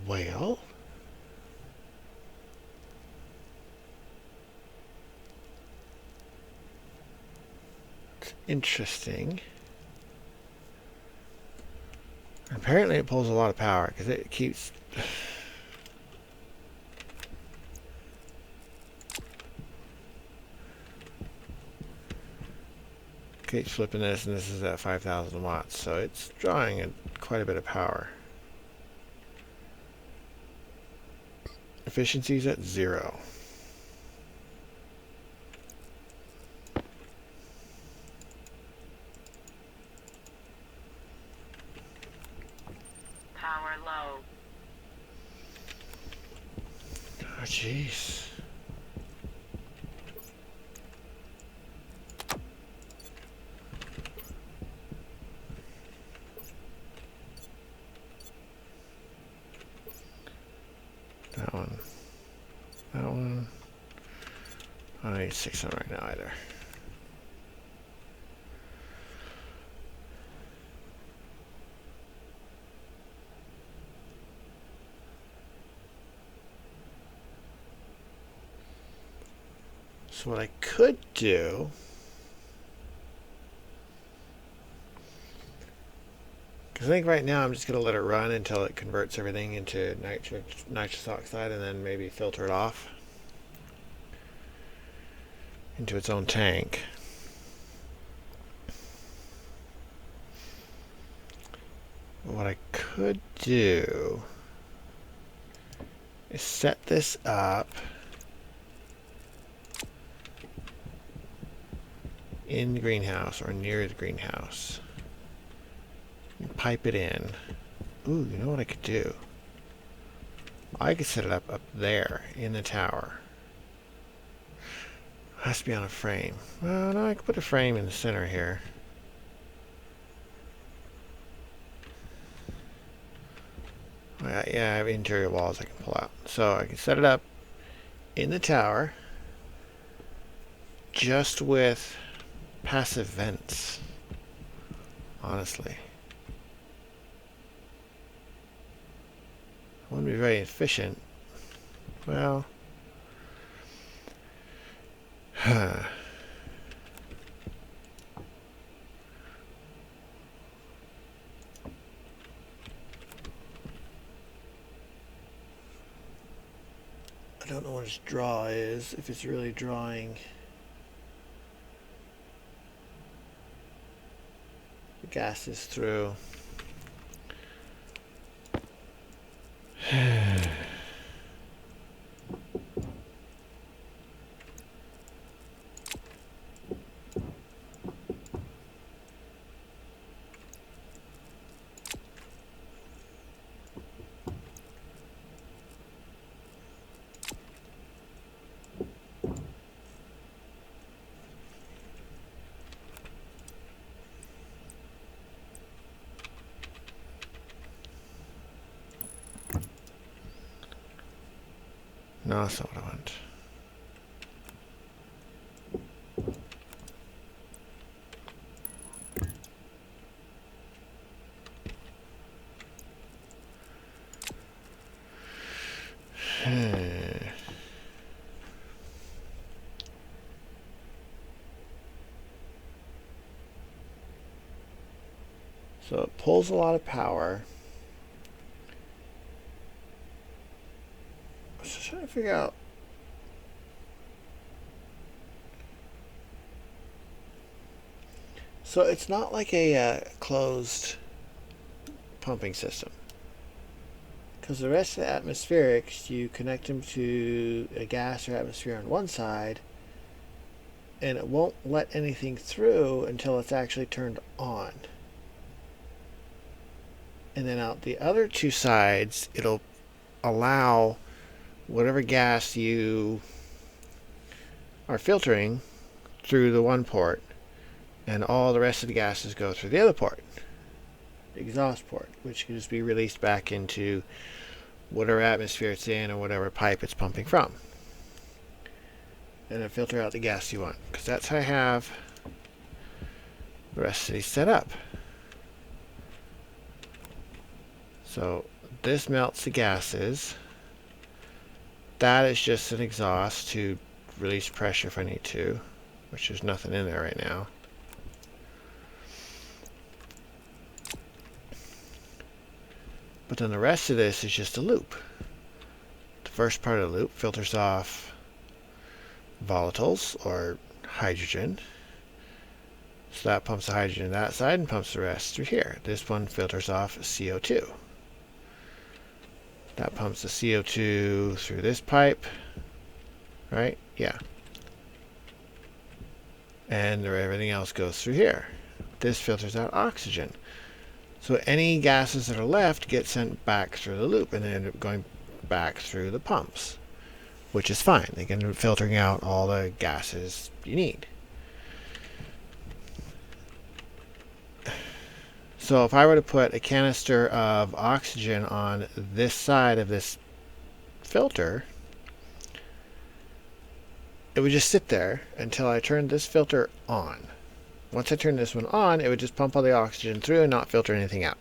Well, it's interesting. Apparently it pulls a lot of power because it keeps... keeps flipping this, and this is at 5,000 watts, so it's drawing quite a bit of power. Efficiency's at 0. Power low. Oh, jeez. That one. That one. I don't need 6 on right now either. So what I could do... because I think right now I'm just going to let it run until it converts everything into nitrous oxide and then maybe filter it off into its own tank. What I could do is set this up in the greenhouse or near the greenhouse. And pipe it in. Ooh, you know what I could do? I could set it up there in the tower. Has to be on a frame. Well, no, I could put a frame in the center here. Yeah, I have interior walls I can pull out. So I can set it up in the tower just with passive vents, honestly. Wouldn't be very efficient. Well, I don't know what its draw is, if it's really drawing the gases through. No, that's not what I want. So it pulls a lot of power. I was just trying to figure out. So it's not like a closed pumping system. Because the rest of the atmospherics, you connect them to a gas or atmosphere on one side, and it won't let anything through until it's actually turned on. And then out the other two sides, it'll allow whatever gas you are filtering through the one port, and all the rest of the gases go through the other port, the exhaust port, which can just be released back into whatever atmosphere it's in or whatever pipe it's pumping from. And then filter out the gas you want, because that's how I have the rest of these set up. So this melts the gases. That is just an exhaust to release pressure if I need to, which there's nothing in there right now. But then the rest of this is just a loop. The first part of the loop filters off volatiles or hydrogen. So that pumps the hydrogen to that side and pumps the rest through here. This one filters off CO2. That pumps the CO2 through this pipe, right? Yeah. And everything else goes through here. This filters out oxygen. So any gases that are left get sent back through the loop and they end up going back through the pumps, which is fine. They can end up filtering out all the gases you need. So if I were to put a canister of oxygen on this side of this filter, it would just sit there until I turned this filter on. Once I turn this one on, it would just pump all the oxygen through and not filter anything out.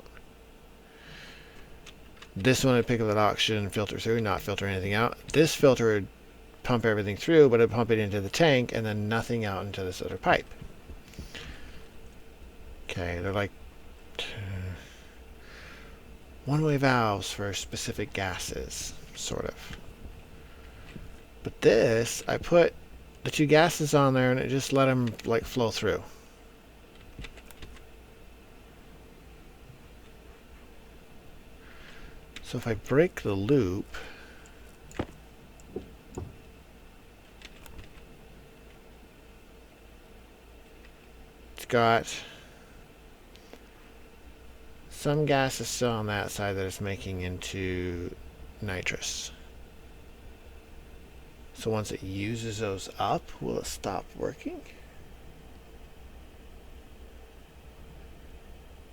This one would pick up that oxygen and filter through, not filter anything out. This filter would pump everything through, but it would pump it into the tank and then nothing out into this other pipe. Okay, they're like one-way valves for specific gases, sort of. But this, I put the two gases on there and it just let them like flow through. So if I break the loop, it's got some gas is still on that side that it's making into nitrous. So once it uses those up, will it stop working?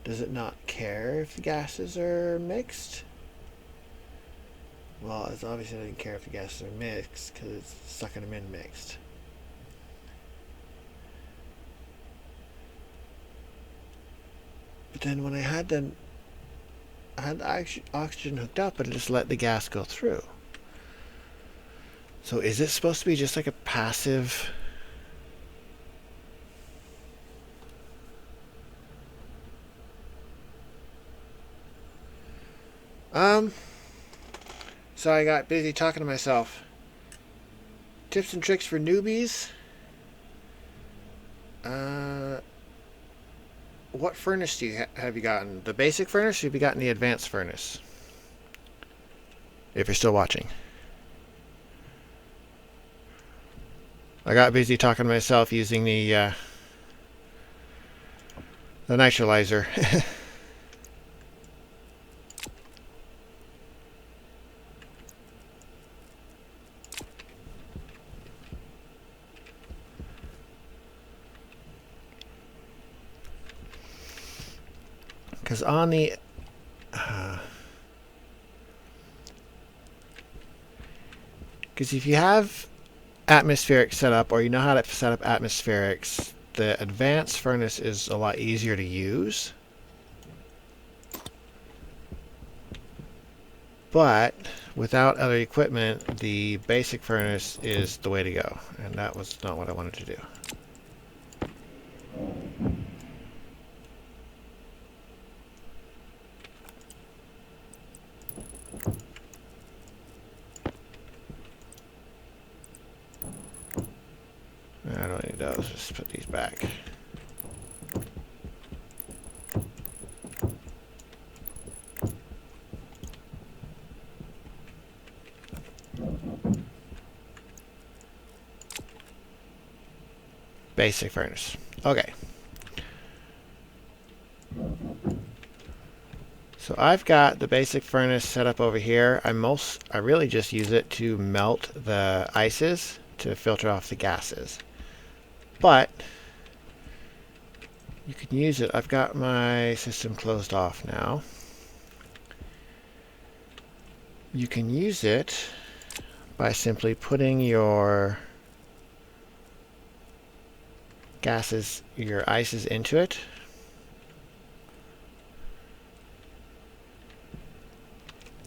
Does it not care if the gases are mixed? Well, it obviously doesn't care if the gases are mixed because it's sucking them in mixed. But then when I had the oxygen hooked up, but it just let the gas go through. So is it supposed to be just like a passive? So I got busy talking to myself. Tips and tricks for newbies. What furnace do you have you gotten? The basic furnace, or have you gotten the advanced furnace? If you're still watching. I got busy talking to myself using the nitrolyzer. Because on the Because if you have atmospheric set up, or you know how to set up atmospherics, the advanced furnace is a lot easier to use. But without other equipment, the basic furnace is the way to go. And that was not what I wanted to do. I don't need those. Just put these back. Basic furnace. Okay. So I've got the basic furnace set up over here. I really just use it to melt the ices to filter off the gases. But you can use it. I've got my system closed off now. You can use it by simply putting your gases, your ices into it.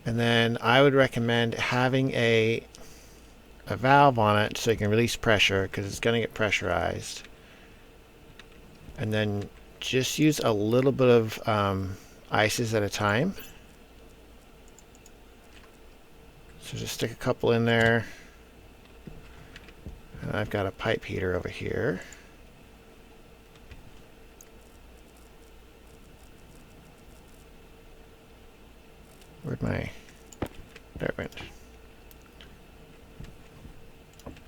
And then I would recommend having a valve on it so you can release pressure, because it's going to get pressurized. And then just use a little bit of ices at a time. So just stick a couple in there. And I've got a pipe heater over here. Where'd my... There it went.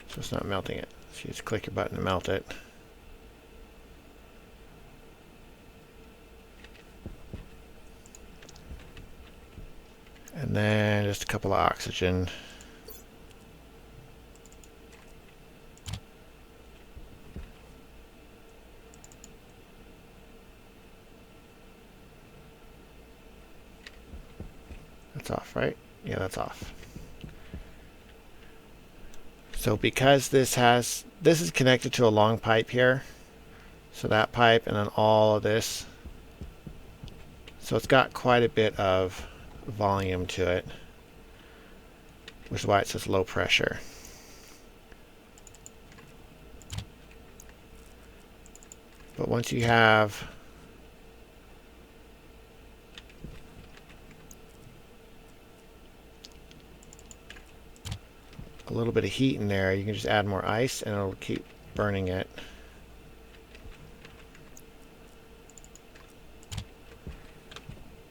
So it's not melting it. So you just click your button to melt it. And then just a couple of oxygen. That's off, right? Yeah, that's off. So because this is connected to a long pipe here. So that pipe and then all of this. So it's got quite a bit of volume to it, which is why it says low pressure. But once you have a little bit of heat in there, you can just add more ice and it'll keep burning it.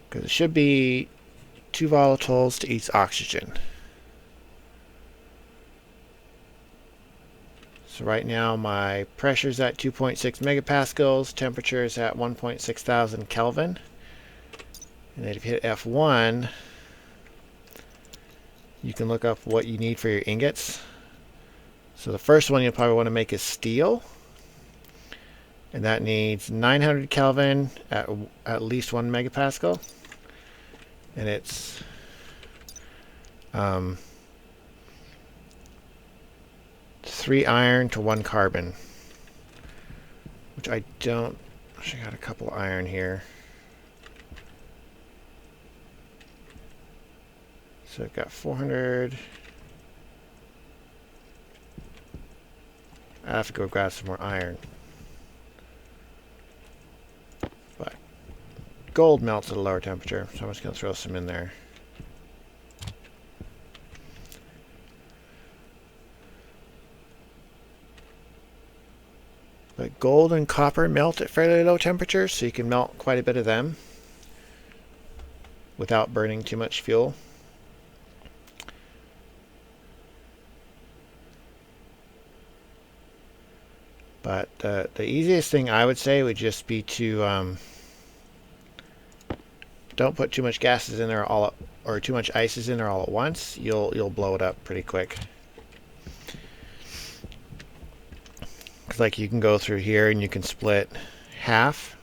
Because it should be 2 volatiles to each oxygen. So right now my pressure is at 2.6 megapascals, temperature is at 1.6 thousand Kelvin. And then if you hit F1, you can look up what you need for your ingots. So the first one you'll probably want to make is steel. And that needs 900 Kelvin at least 1 megapascal. And it's 3 iron to 1 carbon, which I don't. Actually got a couple iron here. So I've got 400. I have to go grab some more iron. But gold melts at a lower temperature, so I'm just going to throw some in there. But gold and copper melt at fairly low temperatures, so you can melt quite a bit of them without burning too much fuel. But the easiest thing I would say would just be to don't put too much gases in there or too much ices in there all at once. You'll blow it up pretty quick. Cause like you can go through here and you can split half.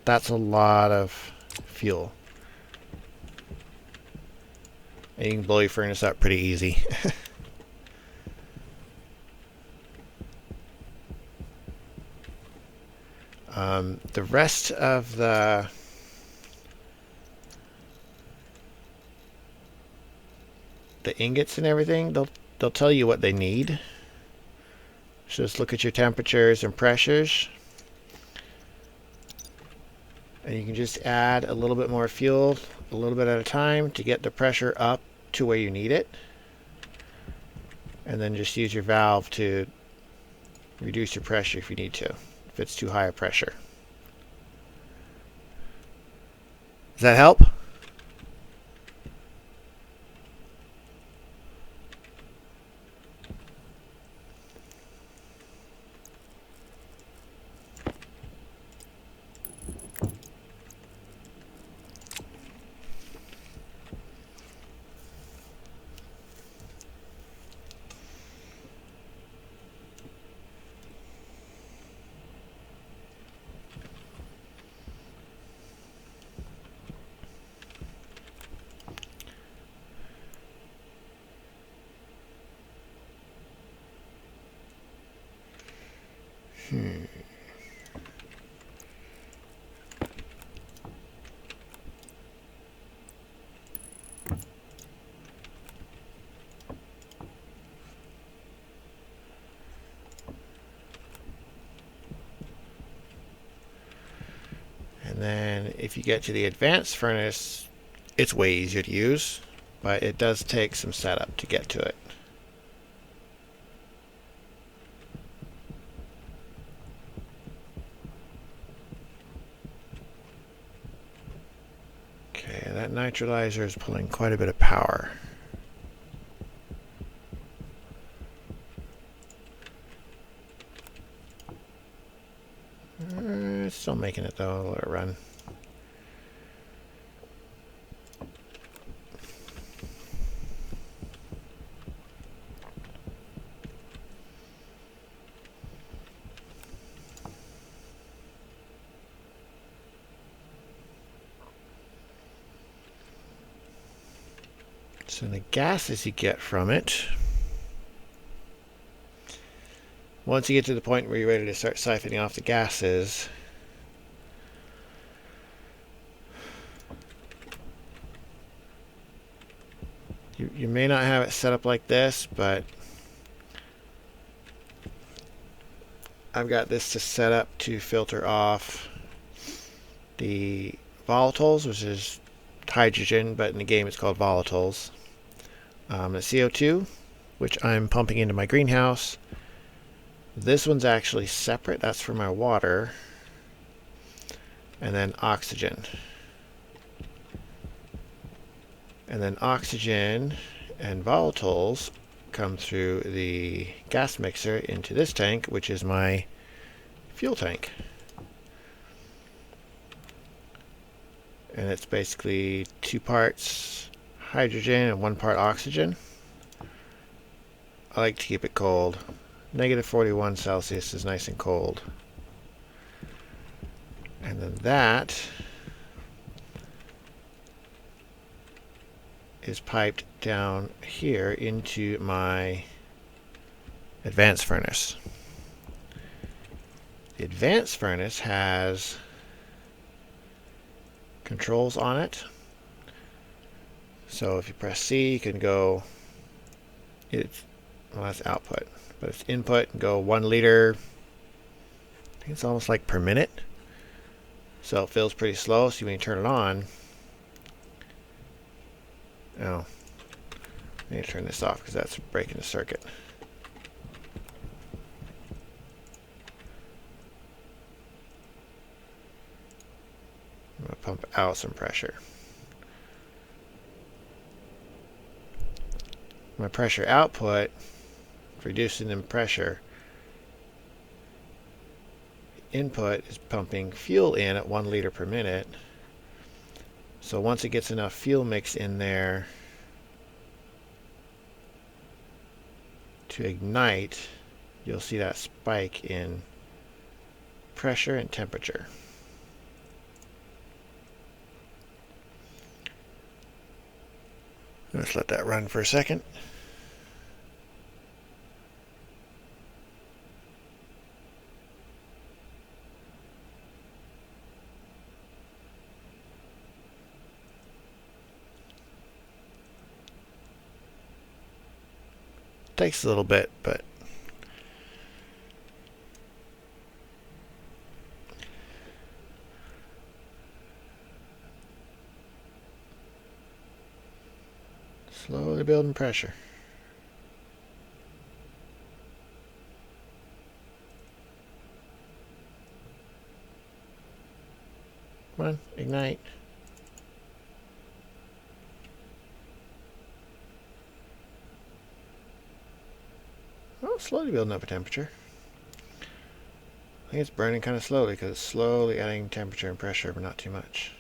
That's a lot of fuel. And you can blow your furnace up pretty easy. The rest of the ingots and everything, they'll tell you what they need. So just look at your temperatures and pressures. And you can just add a little bit more fuel a little bit at a time to get the pressure up to where you need it. And then just use your valve to reduce your pressure if you need to, if it's too high a pressure. Does that help? And then if you get to the advanced furnace, it's way easier to use, but it does take some setup to get to it. Okay, that nitralizer is pulling quite a bit of power. It's still making it though. I'll let it run. So the gases you get from it, once you get to the point where you're ready to start siphoning off the gases, you may not have it set up like this, but I've got this to set up to filter off the volatiles, which is hydrogen, but in the game it's called volatiles. The CO2, which I'm pumping into my greenhouse. This one's actually separate. That's for my water. And then oxygen. And then oxygen and volatiles come through the gas mixer into this tank, which is my fuel tank. And it's basically 2 parts hydrogen and 1 part oxygen. I like to keep it cold. Negative 41 Celsius is nice and cold. And then that is piped down here into my advanced furnace. The advanced furnace has controls on it. So if you press C, you can go, well, that's output, but it's input and go 1 liter. I think it's almost like per minute. So it feels pretty slow. So when you turn it on, oh, I need to turn this off because that's breaking the circuit. I'm going to pump out some pressure. My pressure output, reducing the pressure. Input is pumping fuel in at 1 liter per minute. So once it gets enough fuel mixed in there to ignite, you'll see that spike in pressure and temperature. Let's let that run for a second. Takes a little bit, but slowly building pressure. Come on, ignite. Oh, slowly building up a temperature. I think it's burning kind of slowly because it's slowly adding temperature and pressure, but not too much.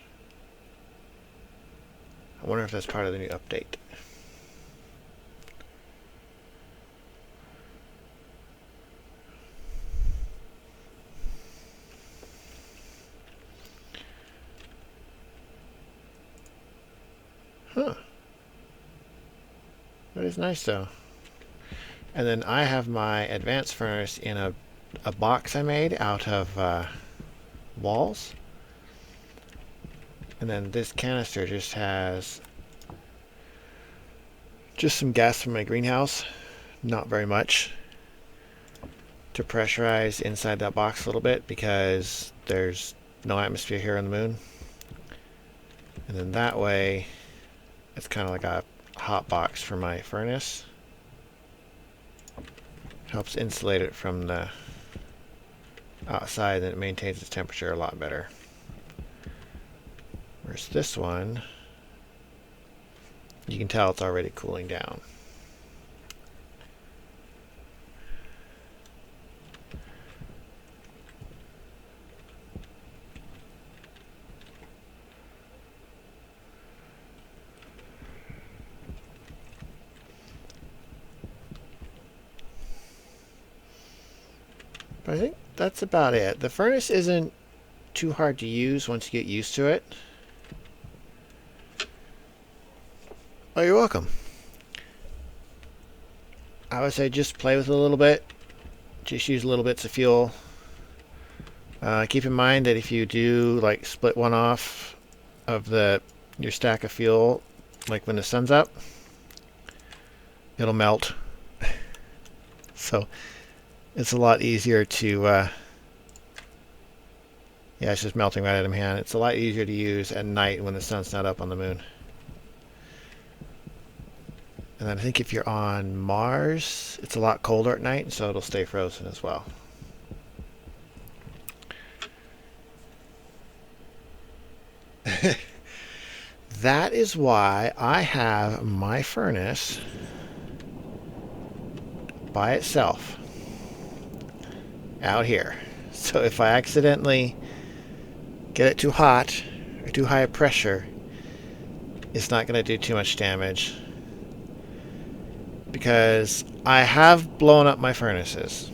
I wonder if that's part of the new update. Huh. That is nice though. And then I have my advanced furnace in a box I made out of walls. And then this canister just has just some gas from my greenhouse, not very much, to pressurize inside that box a little bit because there's no atmosphere here on the moon. And then that way it's kind of like a hot box for my furnace. Helps insulate it from the outside, and it maintains its temperature a lot better. Whereas this one, you can tell it's already cooling down. But I think that's about it. The furnace isn't too hard to use once you get used to it. Oh, you're welcome. I would say just play with it a little bit. Just use little bits of fuel. Keep in mind that if you do like split one off of your stack of fuel, like when the sun's up, it'll melt. So it's a lot easier to yeah, it's just melting right out of my hand. It's a lot easier to use at night when the sun's not up on the moon. And then I think if you're on Mars, it's a lot colder at night, so it'll stay frozen as well. That is why I have my furnace by itself out here. So if I accidentally get it too hot or too high a pressure, it's not going to do too much damage, because I have blown up my furnaces.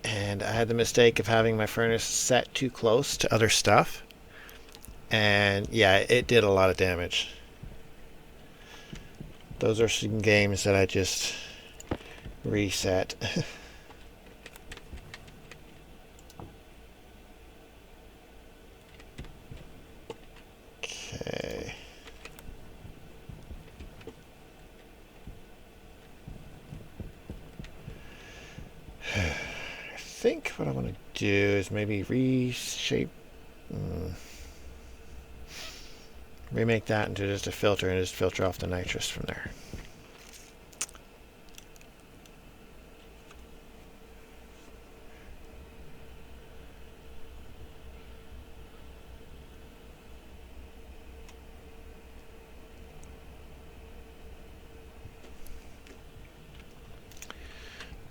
And I had the mistake of having my furnace set too close to other stuff. And yeah, it did a lot of damage. Those are some games that I just reset. Okay. I think what I want to do is maybe reshape, remake that into just a filter and just filter off the nitrous from there.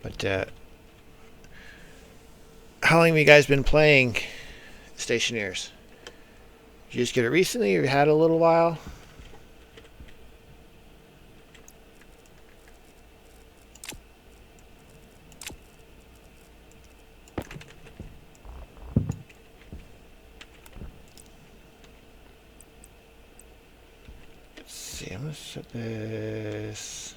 But how long have you guys been playing Stationeers? Did you just get it recently, or you had it a little while? Let's see, I'm going to set this...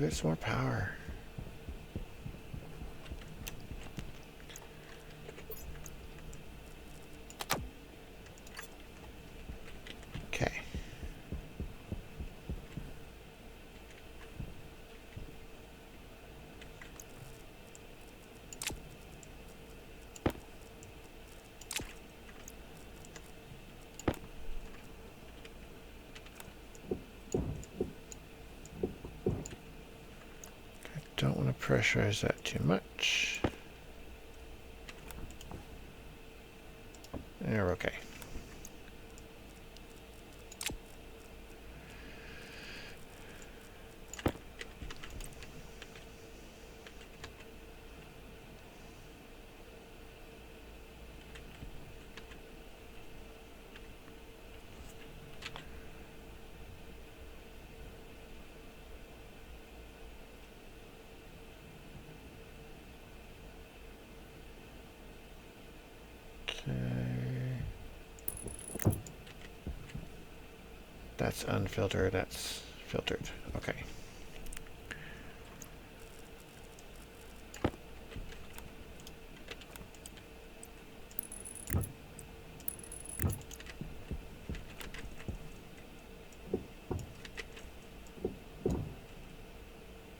get some more power. Okay. Don't want to pressurize that too much. There, okay. That's unfiltered, that's filtered. Okay.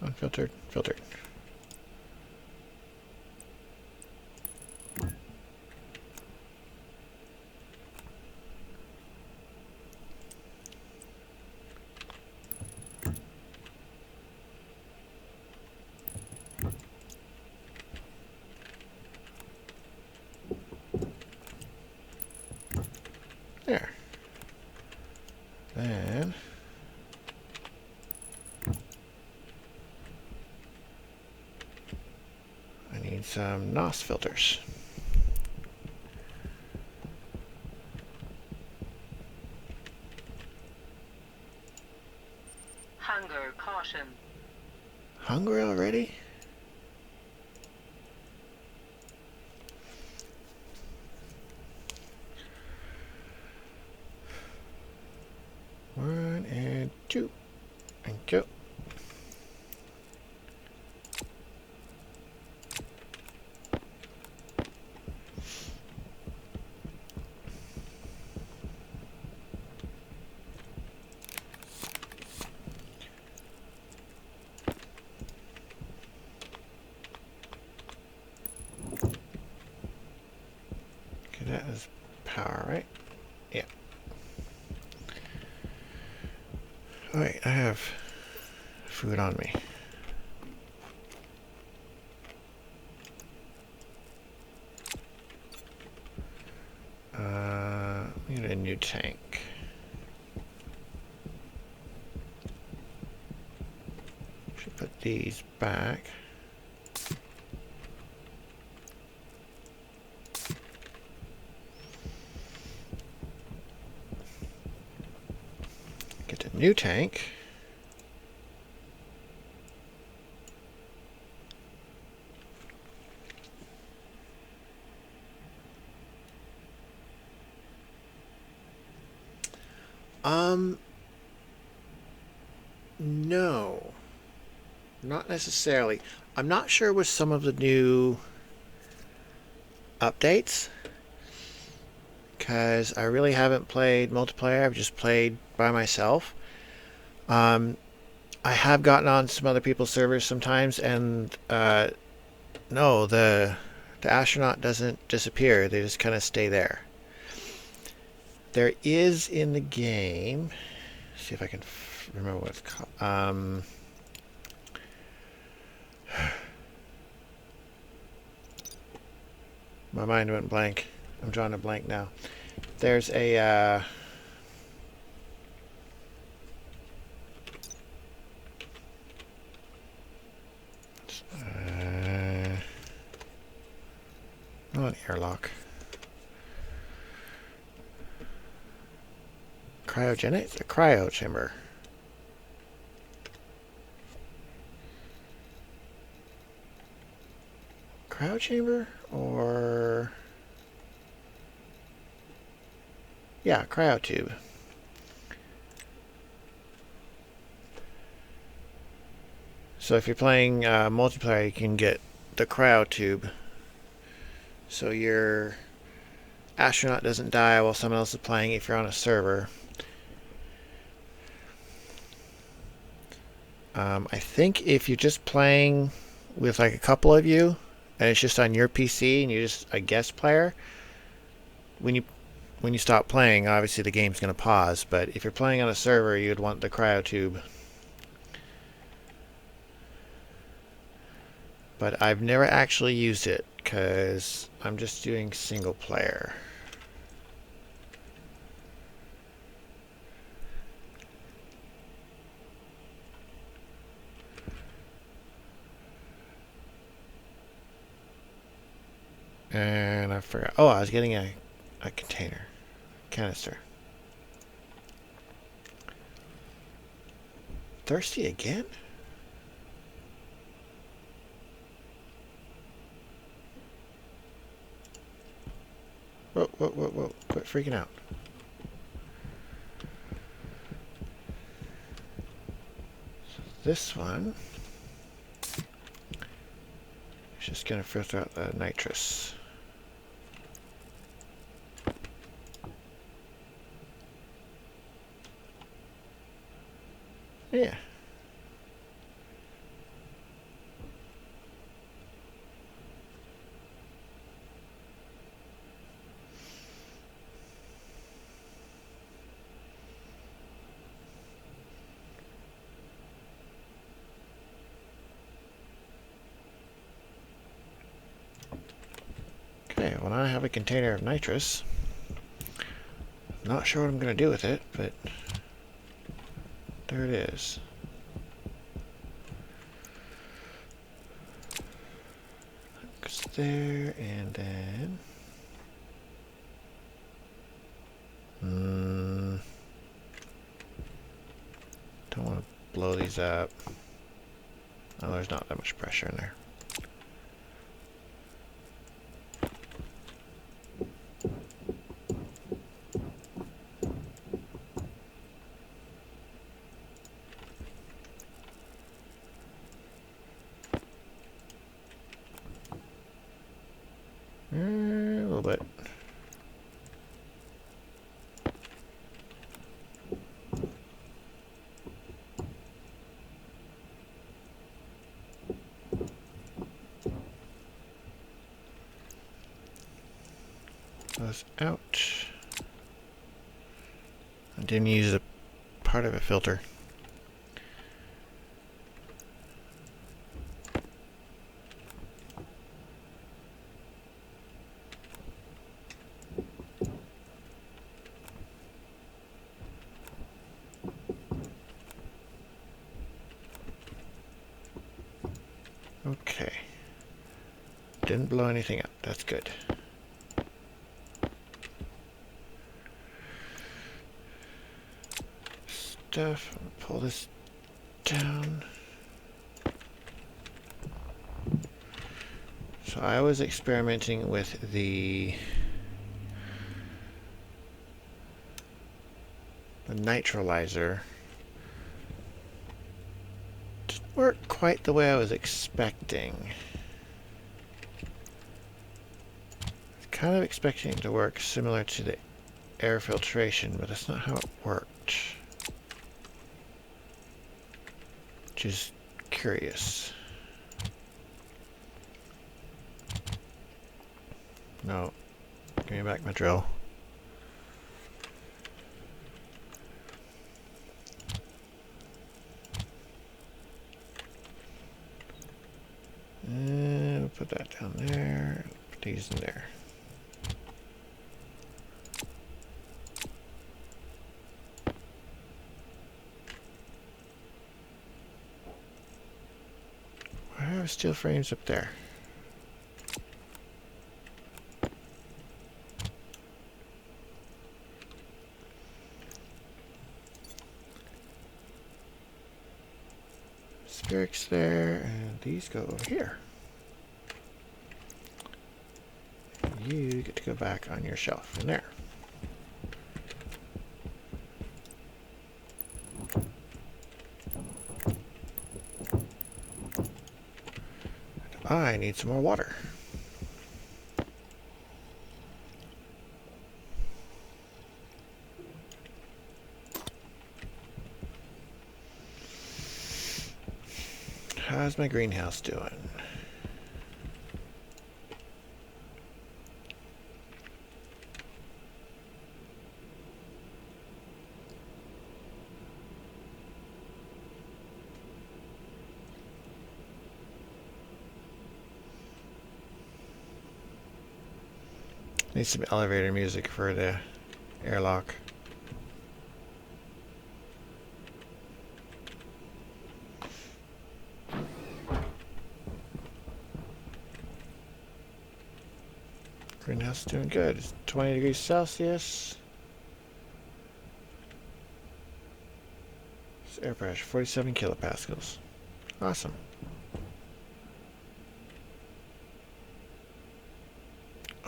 Unfiltered, filtered. There. Then I need some NOS filters. Hunger caution. Hungry already? One and two. And go. Okay, that is power, right? Yeah. Alright, I have food on me. Need a new tank. Should put these back. Get a new tank. No. Not necessarily. I'm not sure with some of the new updates, because I really haven't played multiplayer. I've just played by myself. I have gotten on some other people's servers sometimes, and no, the astronaut doesn't disappear. They just kind of stay there. There is in the game. See if I can remember what it's called. My mind went blank. I'm drawing a blank now. There's a not an airlock. Cryogenic? A cryo chamber. Cryo chamber? Or... yeah, cryo tube. So if you're playing multiplayer, you can get the cryo tube. So your astronaut doesn't die while someone else is playing if you're on a server. I think if you're just playing with like a couple of you, and it's just on your PC and you're just a guest player, when you stop playing, obviously the game's going to pause. But if you're playing on a server, you'd want the cryo tube. But I've never actually used it because I'm just doing single player. And I forgot. Oh, I was getting a container. Canister. Thirsty again? Whoa, whoa, whoa, whoa. Quit freaking out. This one is just going to filter out the nitrous. Yeah. Okay, well now I have a container of nitrous. Not sure what I'm going to do with it, but there it is. Goes there, and then... don't want to blow these up. Oh, there's not that much pressure in there. A little bit. Goes out. I didn't use a part of a filter. Okay. Didn't blow anything up. That's good. Stuff. Pull this down. So I was experimenting with the nitrolyzer. Didn't work quite the way I was expecting. I was kind of expecting it to work similar to the air filtration, but that's not how it worked. Which is curious. No. Give me back my drill. And we'll put that down there. Put these in there. Why are steel frames up there? Spherics there, and these go over here. You get to go back on your shelf in there. I need some more water. How's my greenhouse doing? Need some elevator music for the airlock. Greenhouse is doing good. It's 20 degrees Celsius. It's air pressure 47 kilopascals. Awesome.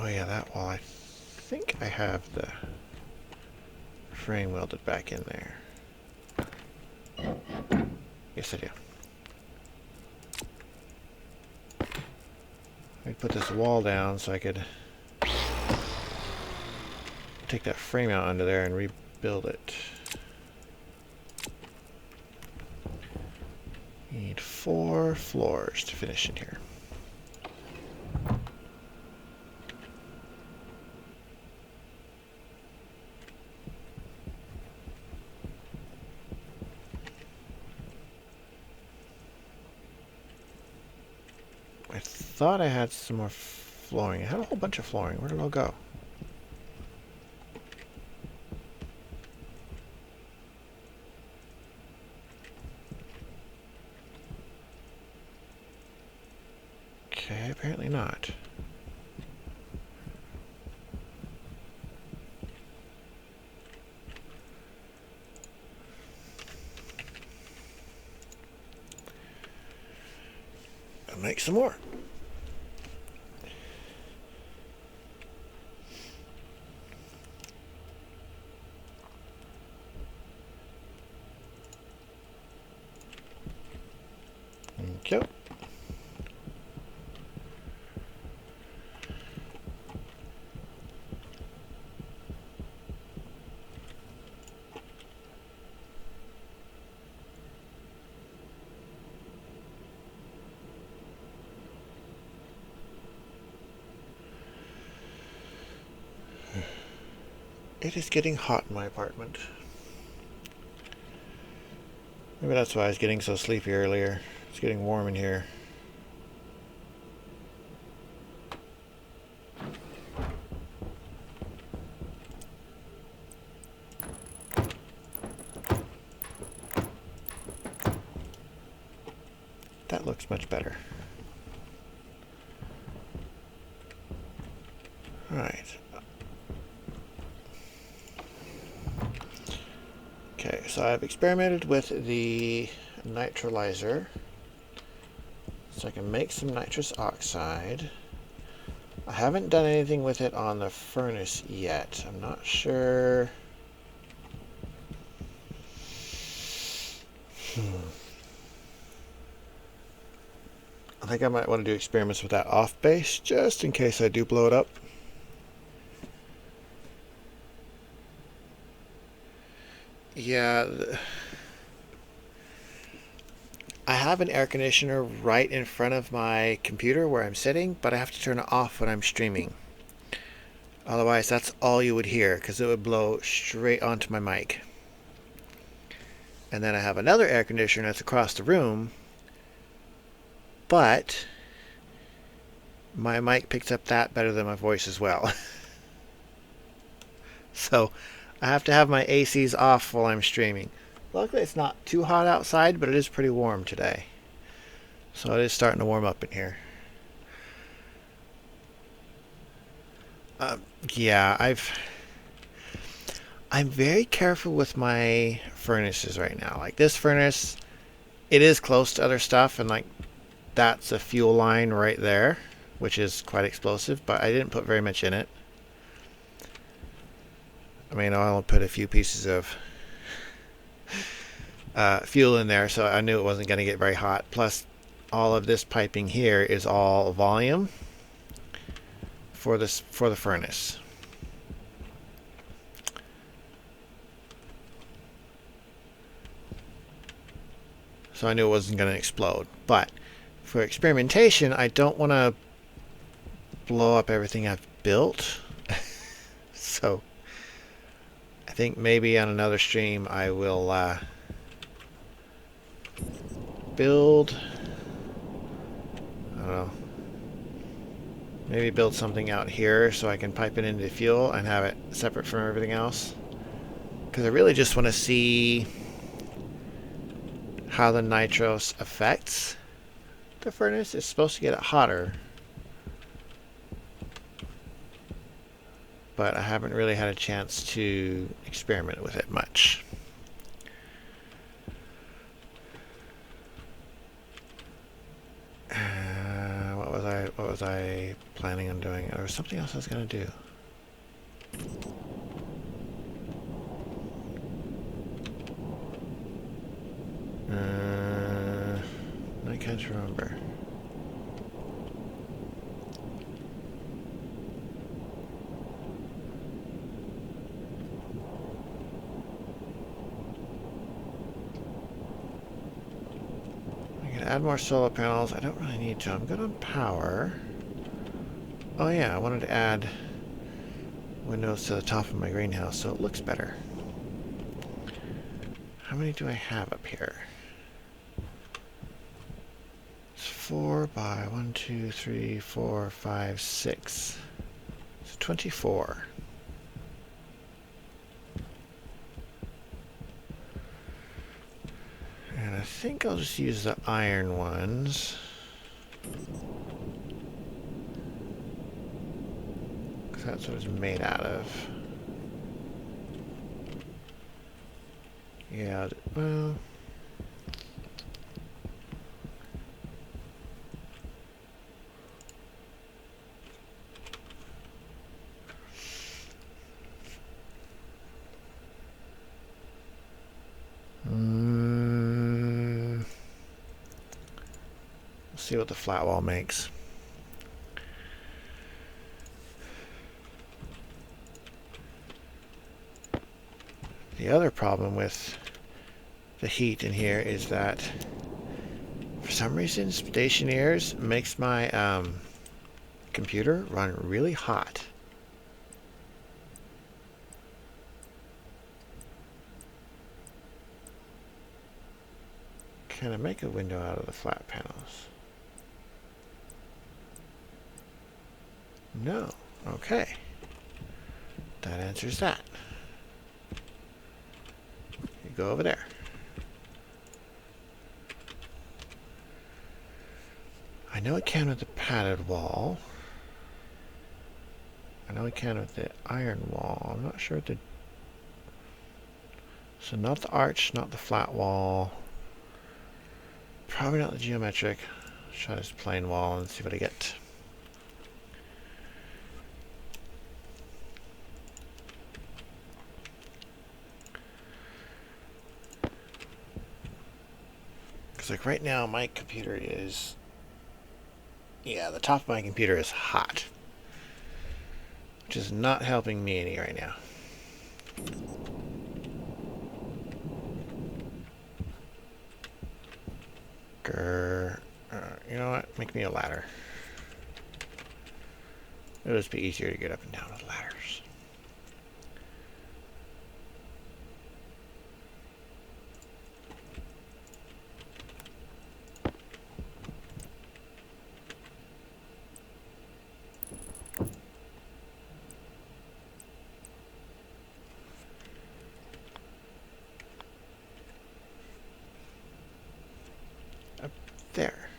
Oh yeah, that wall. I think I have the frame welded back in there. Yes, I do. I'd put this wall down so I could take that frame out under there and rebuild it. Need 4 floors to finish in here. I thought I had some more flooring. I had a whole bunch of flooring. Where did it all go? Okay, apparently not. I'll make some more. Okay. It is getting hot in my apartment. Maybe that's why I was getting so sleepy earlier. It's getting warm in here. That looks much better. Alright. Okay, so I've experimented with the nitrolyzer. So I can make some nitrous oxide. I haven't done anything with it on the furnace yet. I'm not sure. I think I might want to do experiments with that off base just in case I do blow it up. Yeah, I have an air conditioner right in front of my computer where I'm sitting, but I have to turn it off when I'm streaming. Otherwise, that's all you would hear because it would blow straight onto my mic. And then I have another air conditioner that's across the room, but my mic picks up that better than my voice as well. So I have to have my ACs off while I'm streaming. Luckily it's not too hot outside, but it is pretty warm today. So it is starting to warm up in here. Yeah, I'm very careful with my furnaces right now. Like this furnace, it is close to other stuff, and like that's a fuel line right there, which is quite explosive, but I didn't put very much in it. I mean, I only put a few pieces of fuel in there, so I knew it wasn't going to get very hot. Plus, all of this piping here is all volume for the furnace. So I knew it wasn't going to explode. But for experimentation, I don't want to blow up everything I've built. So I think maybe on another stream I will build, I don't know, maybe build something out here so I can pipe it into fuel and have it separate from everything else. Because I really just want to see how the nitros affects the furnace. It's supposed to get it hotter, but I haven't really had a chance to experiment with it much. What was I planning on doing? There was something else I was going to do. I can't remember. I can add more solar panels. I don't really need to. I'm good on power. Oh yeah, I wanted to add windows to the top of my greenhouse so it looks better. How many do I have up here? It's 4 by 1, 2, 3, 4, 5, 6. So 24. And I think I'll just use the iron ones. Because that's what it's made out of. Yeah, well... see what the flat wall makes. The other problem with the heat in here is that for some reason Stationeers makes my computer run really hot. Can I make a window out of the flat panels? No. Okay. That answers that. You go over there. I know it can with the padded wall. I know it can with the iron wall. I'm not sure what the... So not the arch, not the flat wall. Probably not the geometric. Let's try this plain wall and see what I get. Because like right now my computer is... Yeah, the top of my computer is hot. Which is not helping me any right now. You know what? Make me a ladder. It'll just be easier to get up and down with ladders. Up there.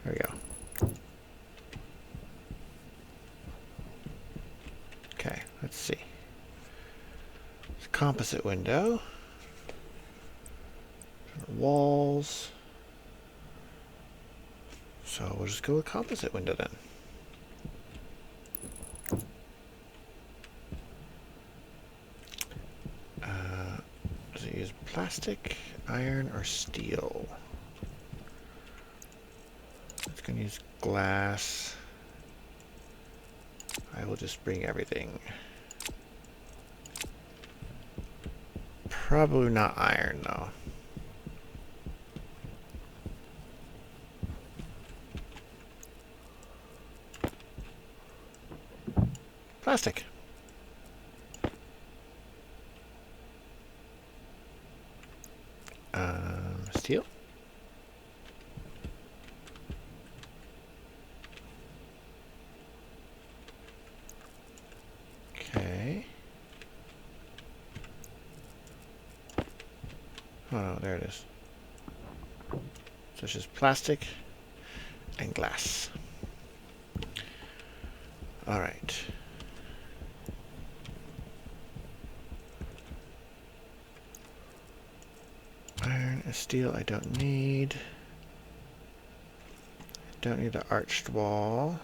There we go. Okay, let's see. It's a composite window. Walls. So we'll just go with composite window then. Does it use plastic, iron, or steel? can use glass. I will just bring everything. Probably not iron, though. Plastic. Steel. Okay. Oh, no, there it is. So it's just plastic and glass. All right. Iron and steel I don't need. I don't need the arched wall.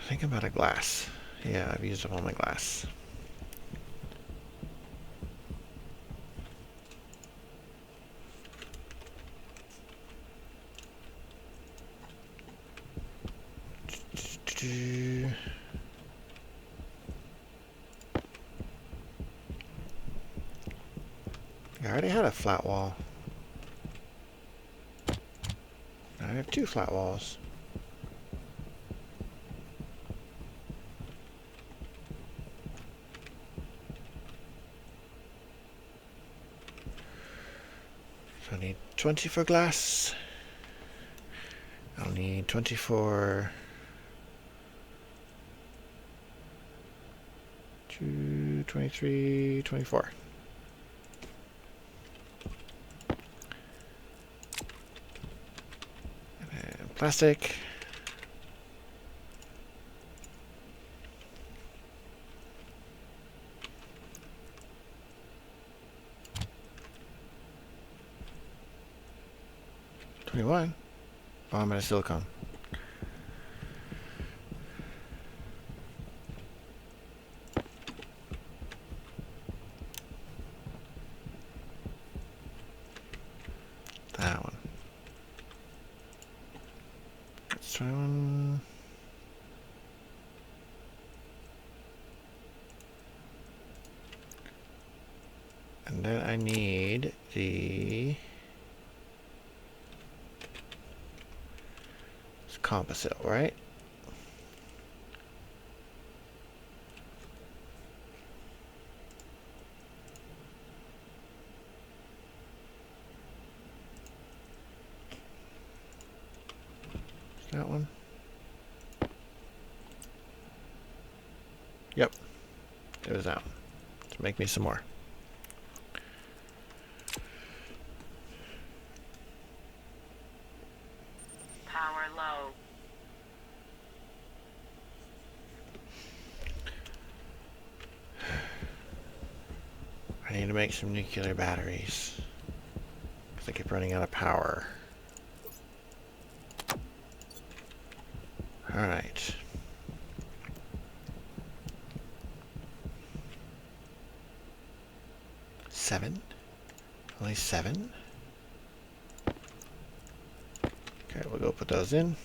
Think about a glass. Yeah, I've used up all my glass. I already had a flat wall. Now I have 2 flat walls. So I need 20 for glass. I'll need 20 for 2, 23, 24. And plastic. $21. Oh, I'm out of silicone. That one. Let's try one. And then I need the composite, right? That one. Yep. It was that one. So make me some more. Power low. I need to make some nuclear batteries. Because I keep running out of power. Alright. Seven? Only 7? Okay, we'll go put those in.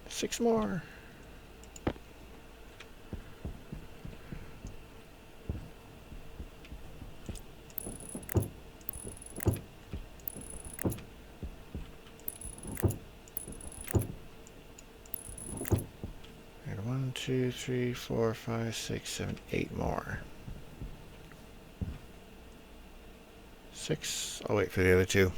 Six more. And 1, 2, 3, 4, 5, 6, 7, 8 more. 6. I'll wait for the other 2.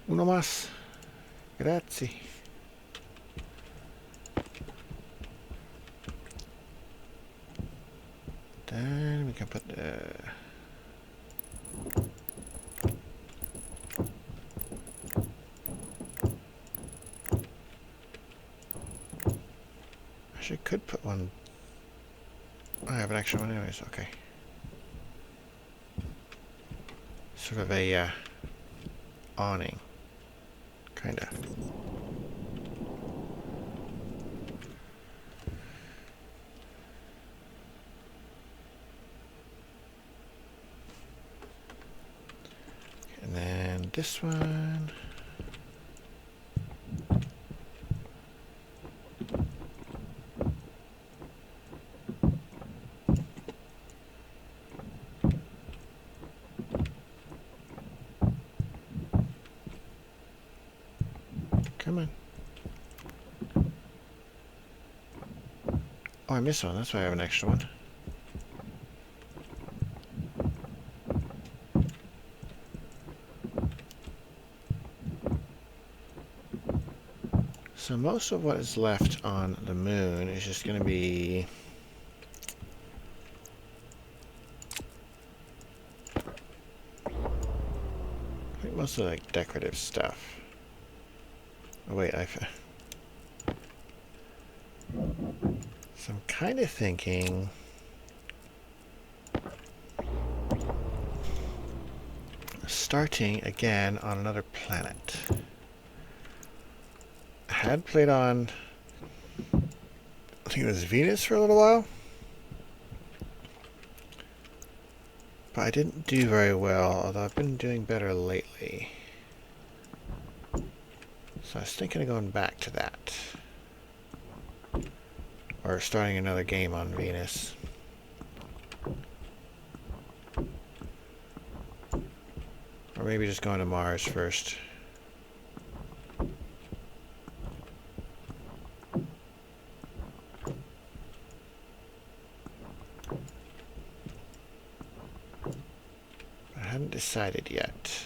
Uno más. Grazie. Then we can put the Actually, I could put one. I have an extra one anyways. Okay. Sort of a awning. Kinda. And then this one. Come on. Oh, I missed one. That's why I have an extra one. So most of what is left on the moon is just going to be... I think mostly like decorative stuff. Oh wait, So I'm kind of thinking... starting again on another planet. I had played on... I think it was Venus for a little while. But I didn't do very well, although I've been doing better lately. So I was thinking of going back to that. Or starting another game on Venus. Or maybe just going to Mars first. I hadn't decided yet.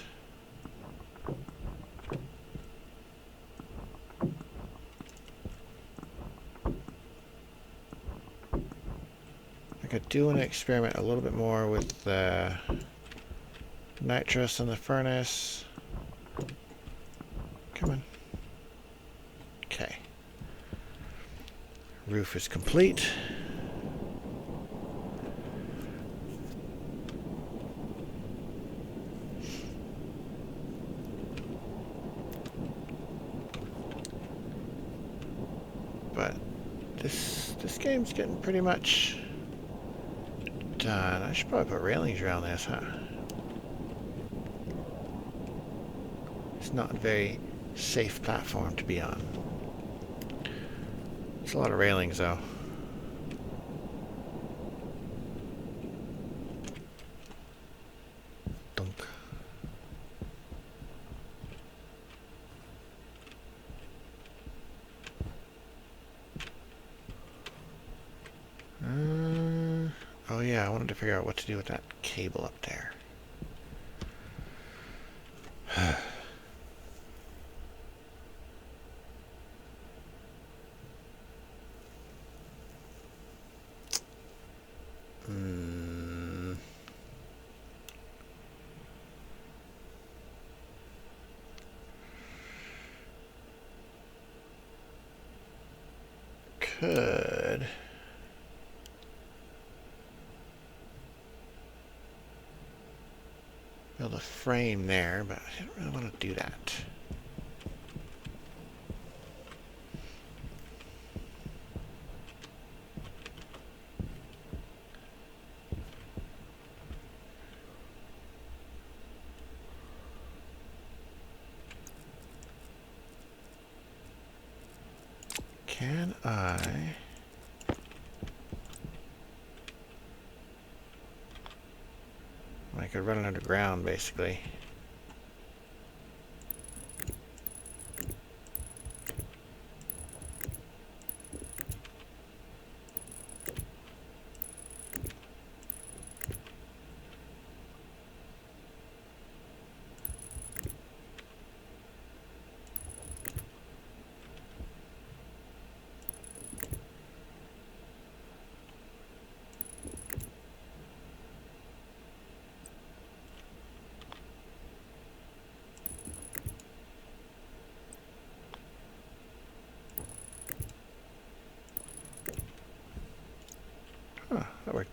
I could do want to experiment a little bit more with the nitrous in the furnace. Come on. Okay. Roof is complete. But this game's getting pretty much done. I should probably put railings around this, huh? It's not a very safe platform to be on. It's a lot of railings, though. Dunk. Oh yeah, I wanted to figure out what to do with that cable up there. Could build a frame there, but I didn't really want to do that. Can I... I could run it underground, basically.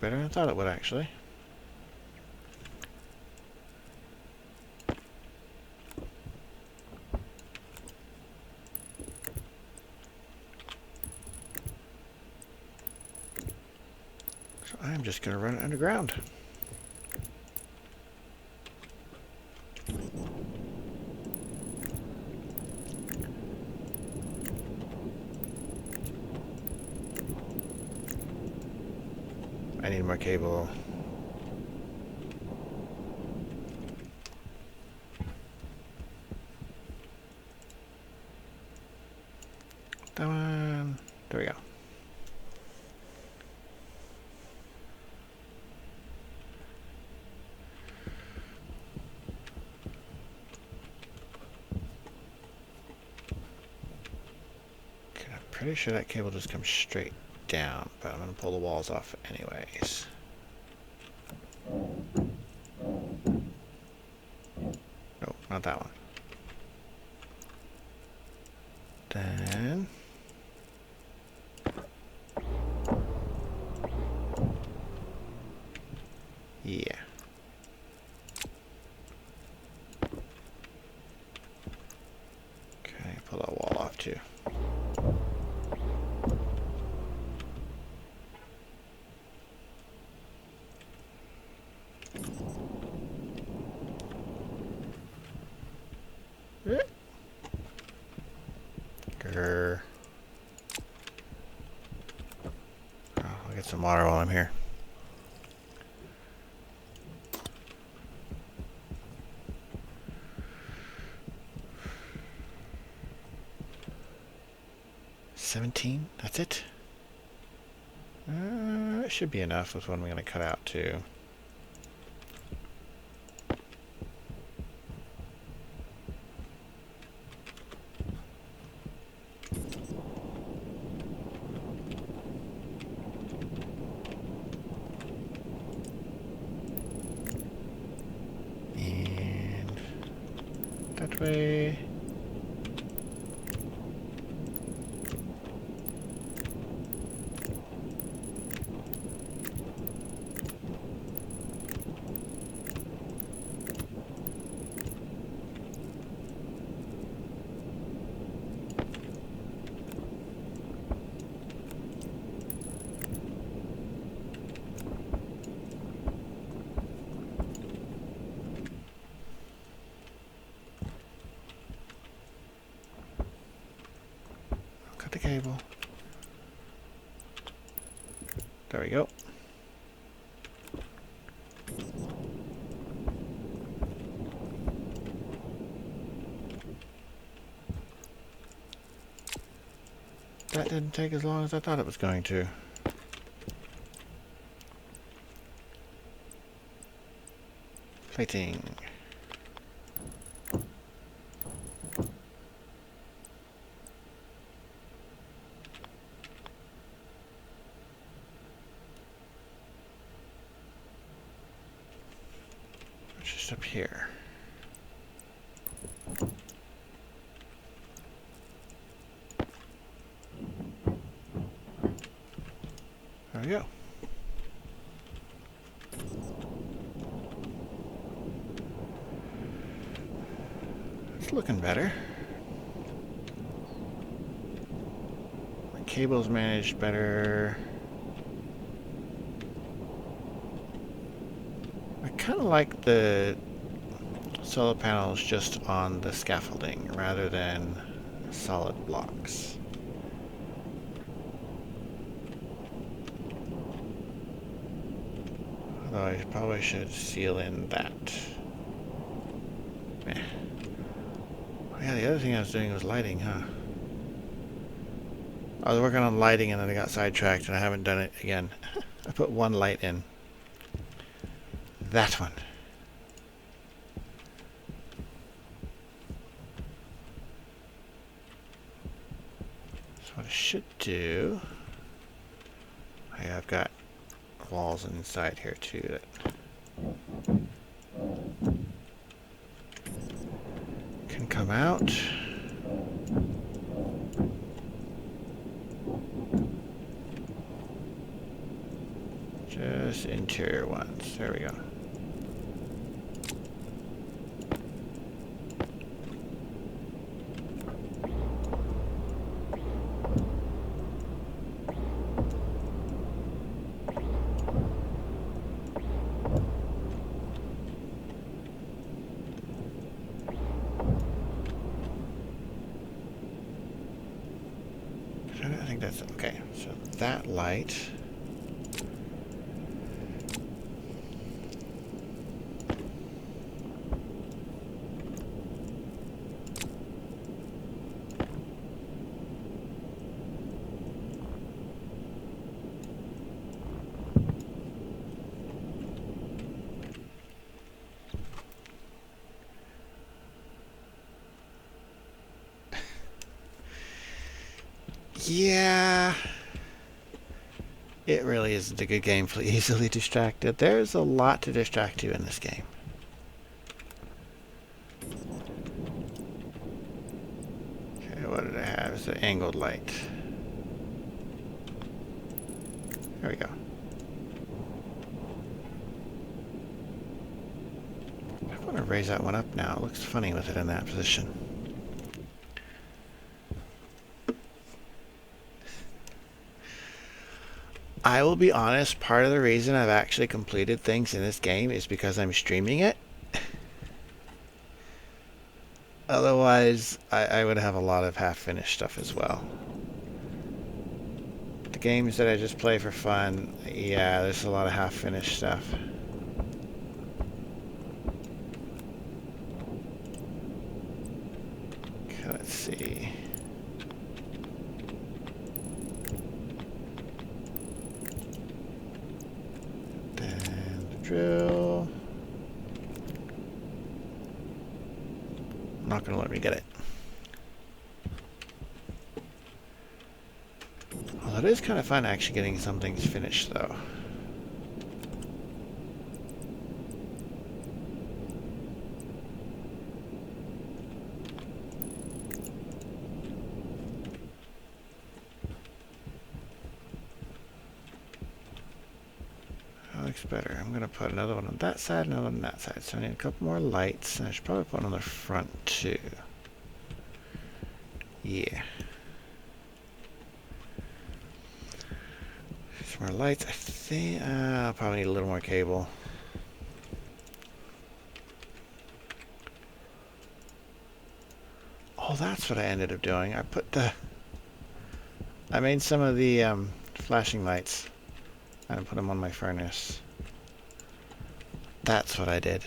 better than I thought it would, actually. So I'm just going to run it underground. I need more cable. Come on. There we go. Okay, I'm pretty sure that cable just comes straight down, but I'm going to pull the walls off anyways. No, not that one. Then... yeah. Okay, pull that wall off too. Grr. Oh, I'll get some water while I'm here. $17? That's it? It should be enough with what I'm going to cut out too. And that way. Cut the cable. There we go. That didn't take as long as I thought it was going to. Plating. Just up here. There we go. It's looking better. My cable's managed better. I kind of like the solar panels just on the scaffolding rather than solid blocks. Although I probably should seal in that. Eh. Oh yeah, the other thing I was doing was lighting, huh? I was working on lighting and then I got sidetracked and I haven't done it again. I put one light in. That one. So what I should do... I've got walls inside here too that can come out. Just these interior ones. There we go. I think that's okay. So that light. Yeah, it really isn't a good game for easily distracted. There's a lot to distract you in this game. Okay, what did I have? It's an angled light. There we go. I want to raise that one up now. It looks funny with it in that position. I will be honest, part of the reason I've actually completed things in this game is because I'm streaming it. Otherwise, I would have a lot of half-finished stuff as well. The games that I just play for fun, yeah, there's a lot of half-finished stuff. Okay, let's see. Then the drill. Not going to let me get it. Well, it is kind of fun actually getting some things finished, though. That looks better. I'm going to put another one on that side, another one on that side. So I need a couple more lights, and I should probably put one on the front, too. Yeah. Some more lights. I think I'll probably need a little more cable. Oh, that's what I ended up doing. I made some of the flashing lights and put them on my furnace. That's what I did.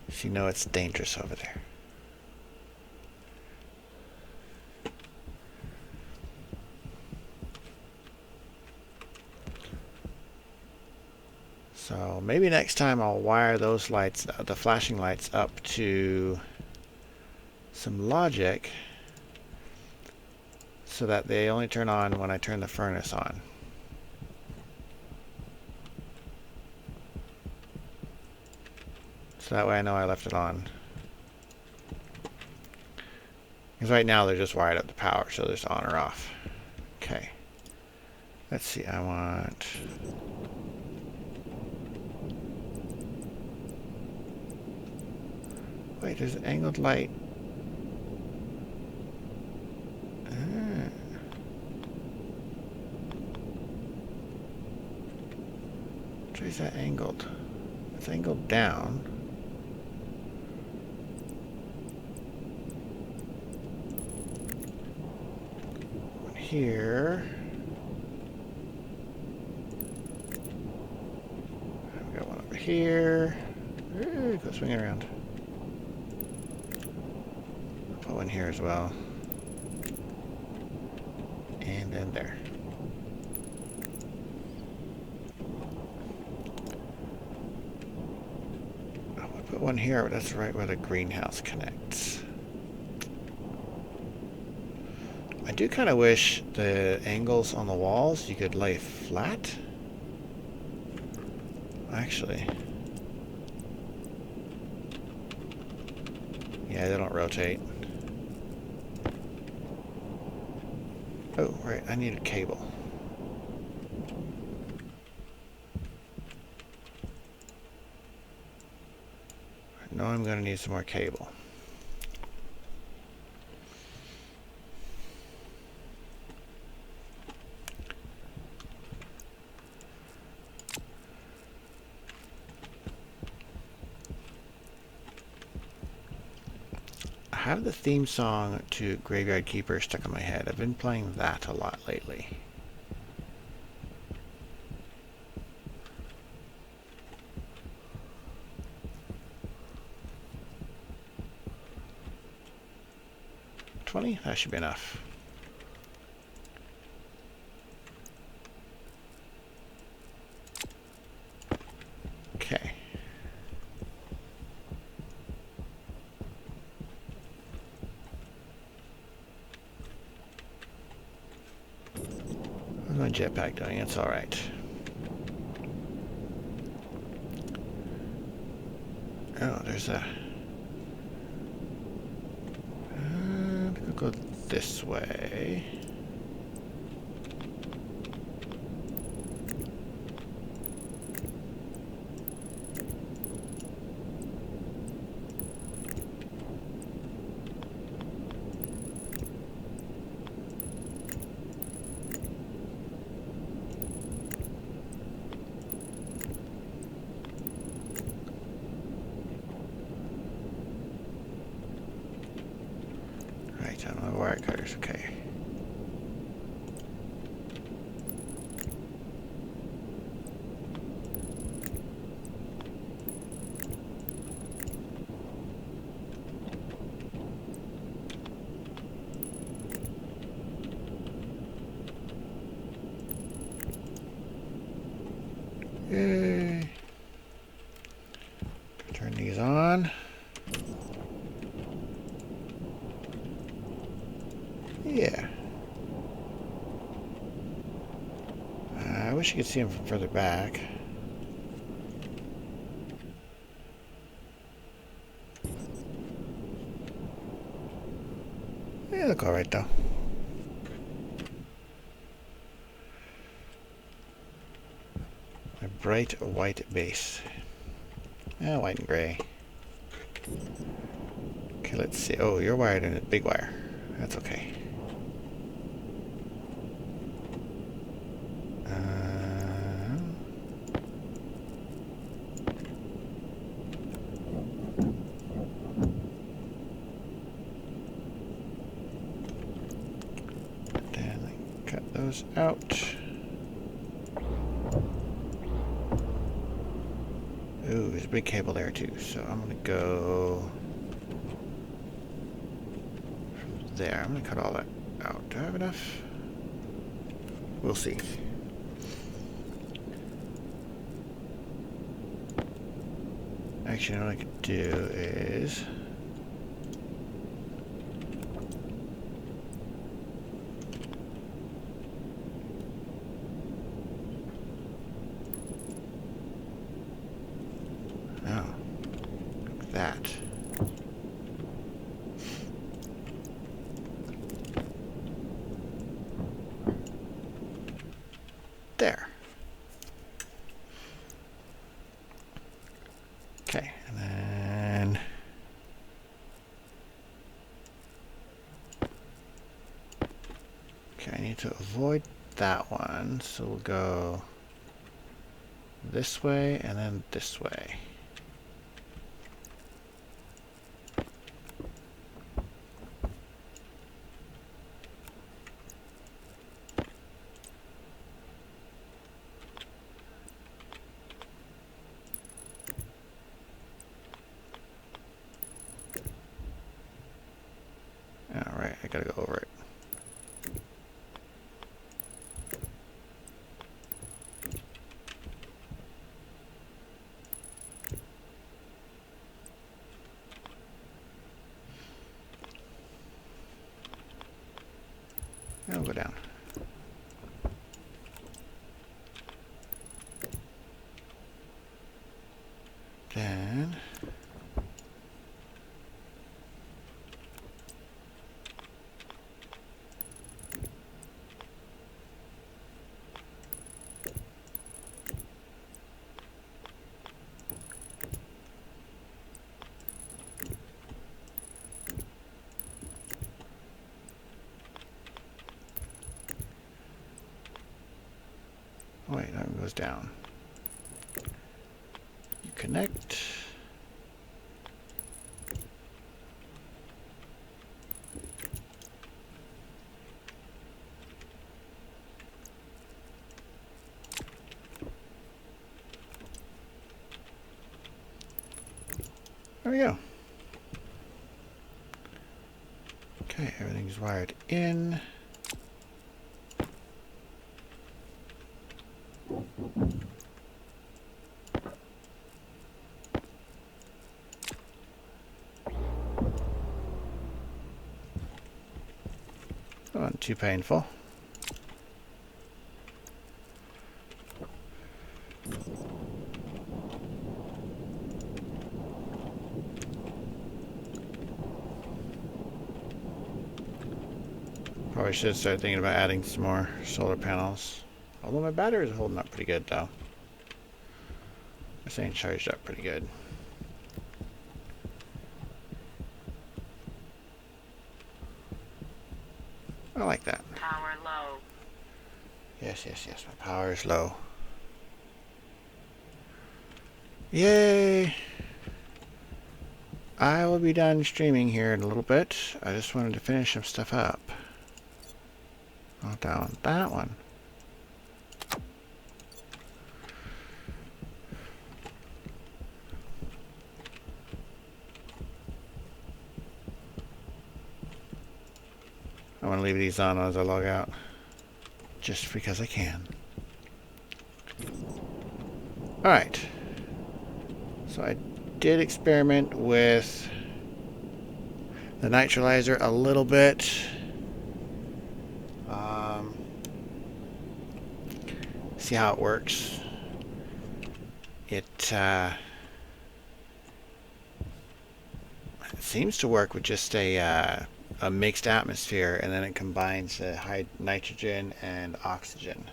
So you know it's dangerous over there. So maybe next time I'll wire those lights, the flashing lights, up to some logic so that they only turn on when I turn the furnace on. So that way I know I left it on. Because right now they're just wired up to power, so they're just on or off. Okay. Let's see, I want... Wait, there's an angled light. Why is that angled? It's angled down. One here. I've got one over here. Ooh, go swing around. I'll put one here as well. And then there. Put one here, but that's right where the greenhouse connects. I do kind of wish the angles on the walls you could lay flat. Actually. Yeah, they don't rotate. Oh, right, I need a cable. know I'm going to need some more cable. I have the theme song to Graveyard Keeper stuck in my head. I've been playing that a lot lately. $20? That should be enough. Okay. What's my jetpack doing? It's alright. Oh, there's a... I'll go this way. Right, on my wire cutters, okay. Yay. Turn these on. Yeah. I wish you could see them from further back. They look alright though. A bright white base. White and gray. Okay, let's see. Oh, you're wired in a big wire. That's okay. Then cut those out. Ooh, there's a big cable there too, so I'm gonna go from there. I'm gonna cut all that out. Do I have enough? We'll see. Actually, what I could do is that. There. Okay, and then okay, I need to avoid that one, so we'll go this way and then this way. Alright, I gotta go over it. And I'll go down. Then Oh wait, that one goes down. You connect. There we go. Okay, everything's wired in. Not too painful. Probably should start thinking about adding some more solar panels. Although my batteries are holding up pretty good though. They're saying charged up pretty good. I like that. Power low. Yes, yes, yes. My power is low. Yay! I will be done streaming here in a little bit. I just wanted to finish some stuff up. Not that one. That one. I want to leave these on as I log out. Just because I can. Alright. So I did experiment with the nitriliter a little bit. See how it works. It seems to work with just a mixed atmosphere, and then it combines high nitrogen and oxygen.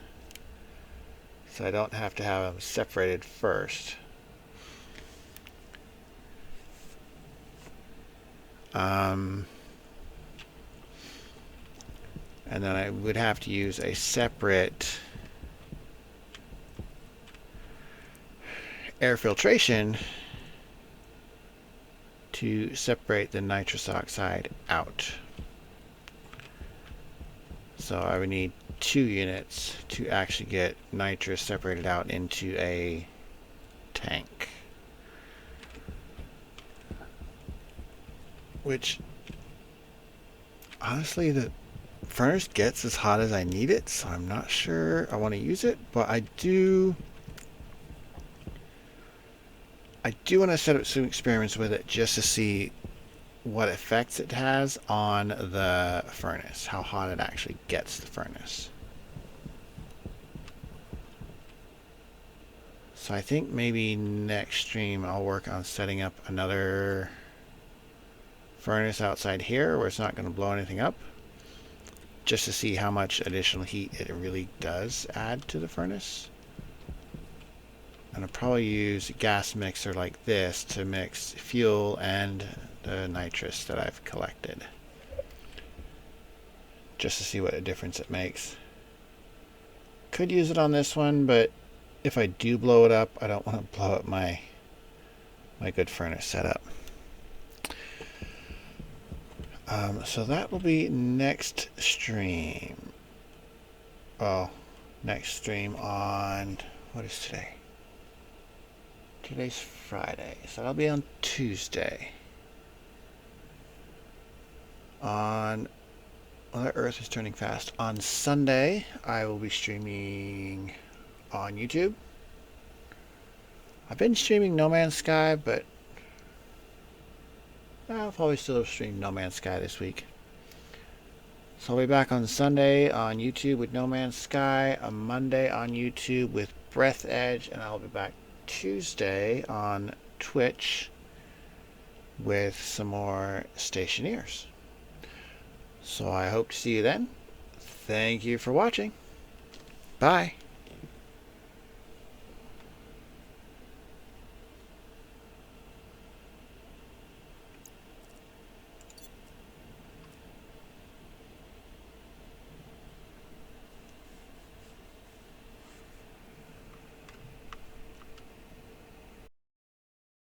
So I don't have to have them separated first. And then I would have to use a separate air filtration to separate the nitrous oxide out. So I would need 2 units to actually get nitrous separated out into a tank. Which, honestly, the furnace gets as hot as I need it, so I'm not sure I want to use it, but I do want to set up some experiments with it just to see what effects it has on the furnace, how hot it actually gets the furnace. So I think maybe next stream I'll work on setting up another furnace outside here where it's not going to blow anything up, just to see how much additional heat it really does add to the furnace. And I'll probably use a gas mixer like this to mix fuel and the nitrous that I've collected, just to see what a difference it makes. Could use it on this one, but if I do blow it up, I don't want to blow up my good furnace setup. So that will be next stream. Oh, next stream on, what is today? Today's Friday, so that'll be on Tuesday. On, well, the Earth is turning fast. On Sunday, I will be streaming on YouTube. I've been streaming No Man's Sky, but I'll probably still stream No Man's Sky this week. So I'll be back on Sunday on YouTube with No Man's Sky, on Monday on YouTube with Breath Edge, and I'll be back Tuesday on Twitch with some more Stationeers. So I hope to see you then. Thank you for watching. Bye.